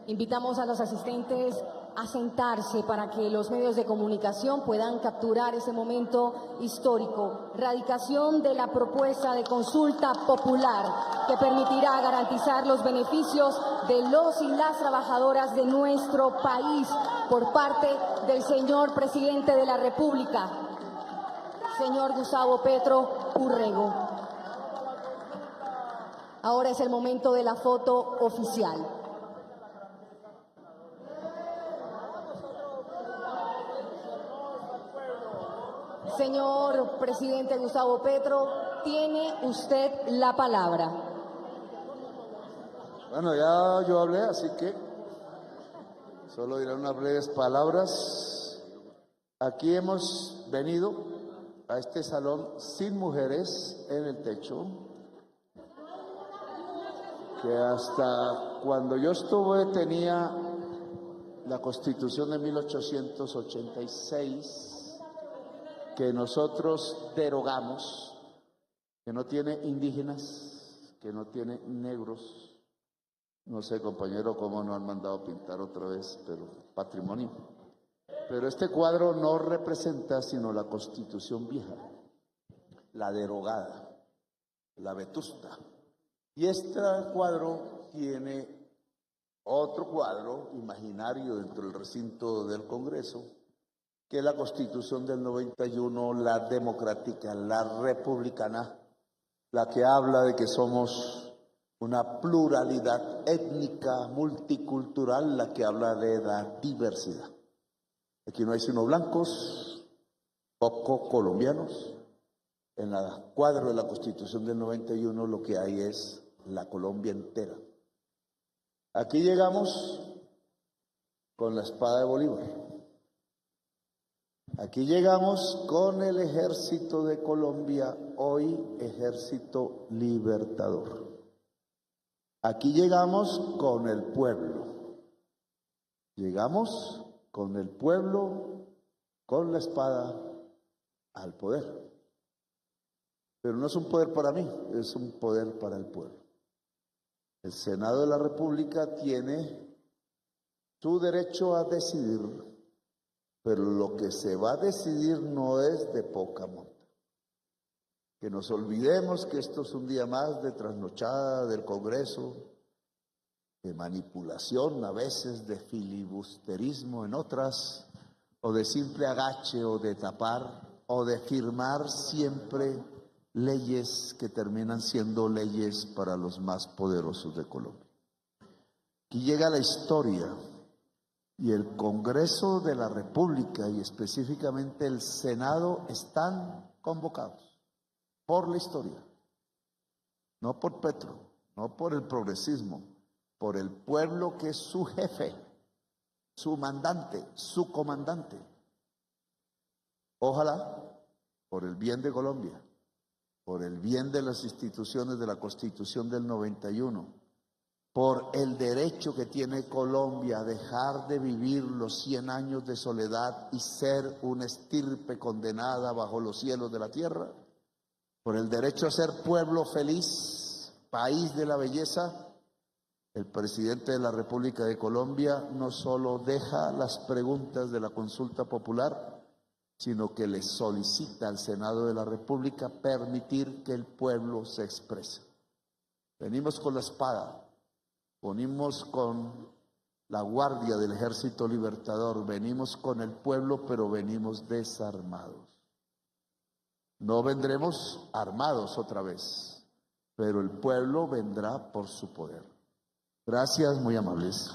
S2: Invitamos a los asistentes a sentarse para que los medios de comunicación puedan capturar ese momento histórico. Radicación de la propuesta de consulta popular que permitirá garantizar los beneficios de los y las trabajadoras de nuestro país por parte del señor presidente de la República. Señor Gustavo Petro Urrego. Ahora es el momento de la foto oficial. Señor presidente Gustavo Petro, tiene usted la palabra.
S7: Bueno, ya yo hablé, así que solo diré unas breves palabras. Aquí hemos venido a este salón sin mujeres en el techo, que hasta cuando yo estuve tenía la Constitución de 1886, que nosotros derogamos, que no tiene indígenas, que no tiene negros. No sé, compañero, cómo nos han mandado pintar otra vez, pero patrimonio. Pero este cuadro no representa sino la Constitución vieja, la derogada, la vetusta. Y este cuadro tiene otro cuadro imaginario dentro del recinto del Congreso, que es la Constitución del 91, la democrática, la republicana, la que habla de que somos una pluralidad étnica, multicultural, la que habla de la diversidad. Aquí no hay sino blancos, poco colombianos. En el cuadro de la Constitución del 91 lo que hay es la Colombia entera. Aquí llegamos con la espada de Bolívar. Aquí llegamos con el ejército de Colombia, hoy Ejército Libertador. Aquí llegamos con el pueblo. Llegamos con el pueblo, con la espada, al poder. Pero no es un poder para mí, es un poder para el pueblo. El Senado de la República tiene su derecho a decidir, pero lo que se va a decidir no es de poca monta. Que nos olvidemos que esto es un día más de trasnochada del Congreso, de manipulación a veces, de filibusterismo en otras, o de simple agache o de tapar, o de firmar siempre leyes que terminan siendo leyes para los más poderosos de Colombia. Aquí llega la historia. Y el Congreso de la República y específicamente el Senado están convocados por la historia, no por Petro, no por el progresismo, por el pueblo que es su jefe, su mandante, su comandante. Ojalá, por el bien de Colombia, por el bien de las instituciones de la Constitución del 91, por el derecho que tiene Colombia a dejar de vivir los 100 años de soledad y ser una estirpe condenada bajo los cielos de la tierra, por el derecho a ser pueblo feliz, país de la belleza, el presidente de la República de Colombia no solo deja las preguntas de la consulta popular, sino que le solicita al Senado de la República permitir que el pueblo se exprese. Venimos con la espada. Venimos con la guardia del Ejército Libertador, venimos con el pueblo, pero venimos desarmados. No vendremos armados otra vez, pero el pueblo vendrá por su poder. Gracias, muy amables.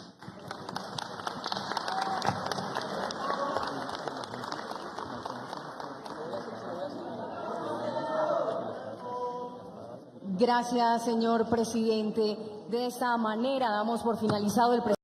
S2: Gracias, señor presidente. De esta manera damos por finalizado el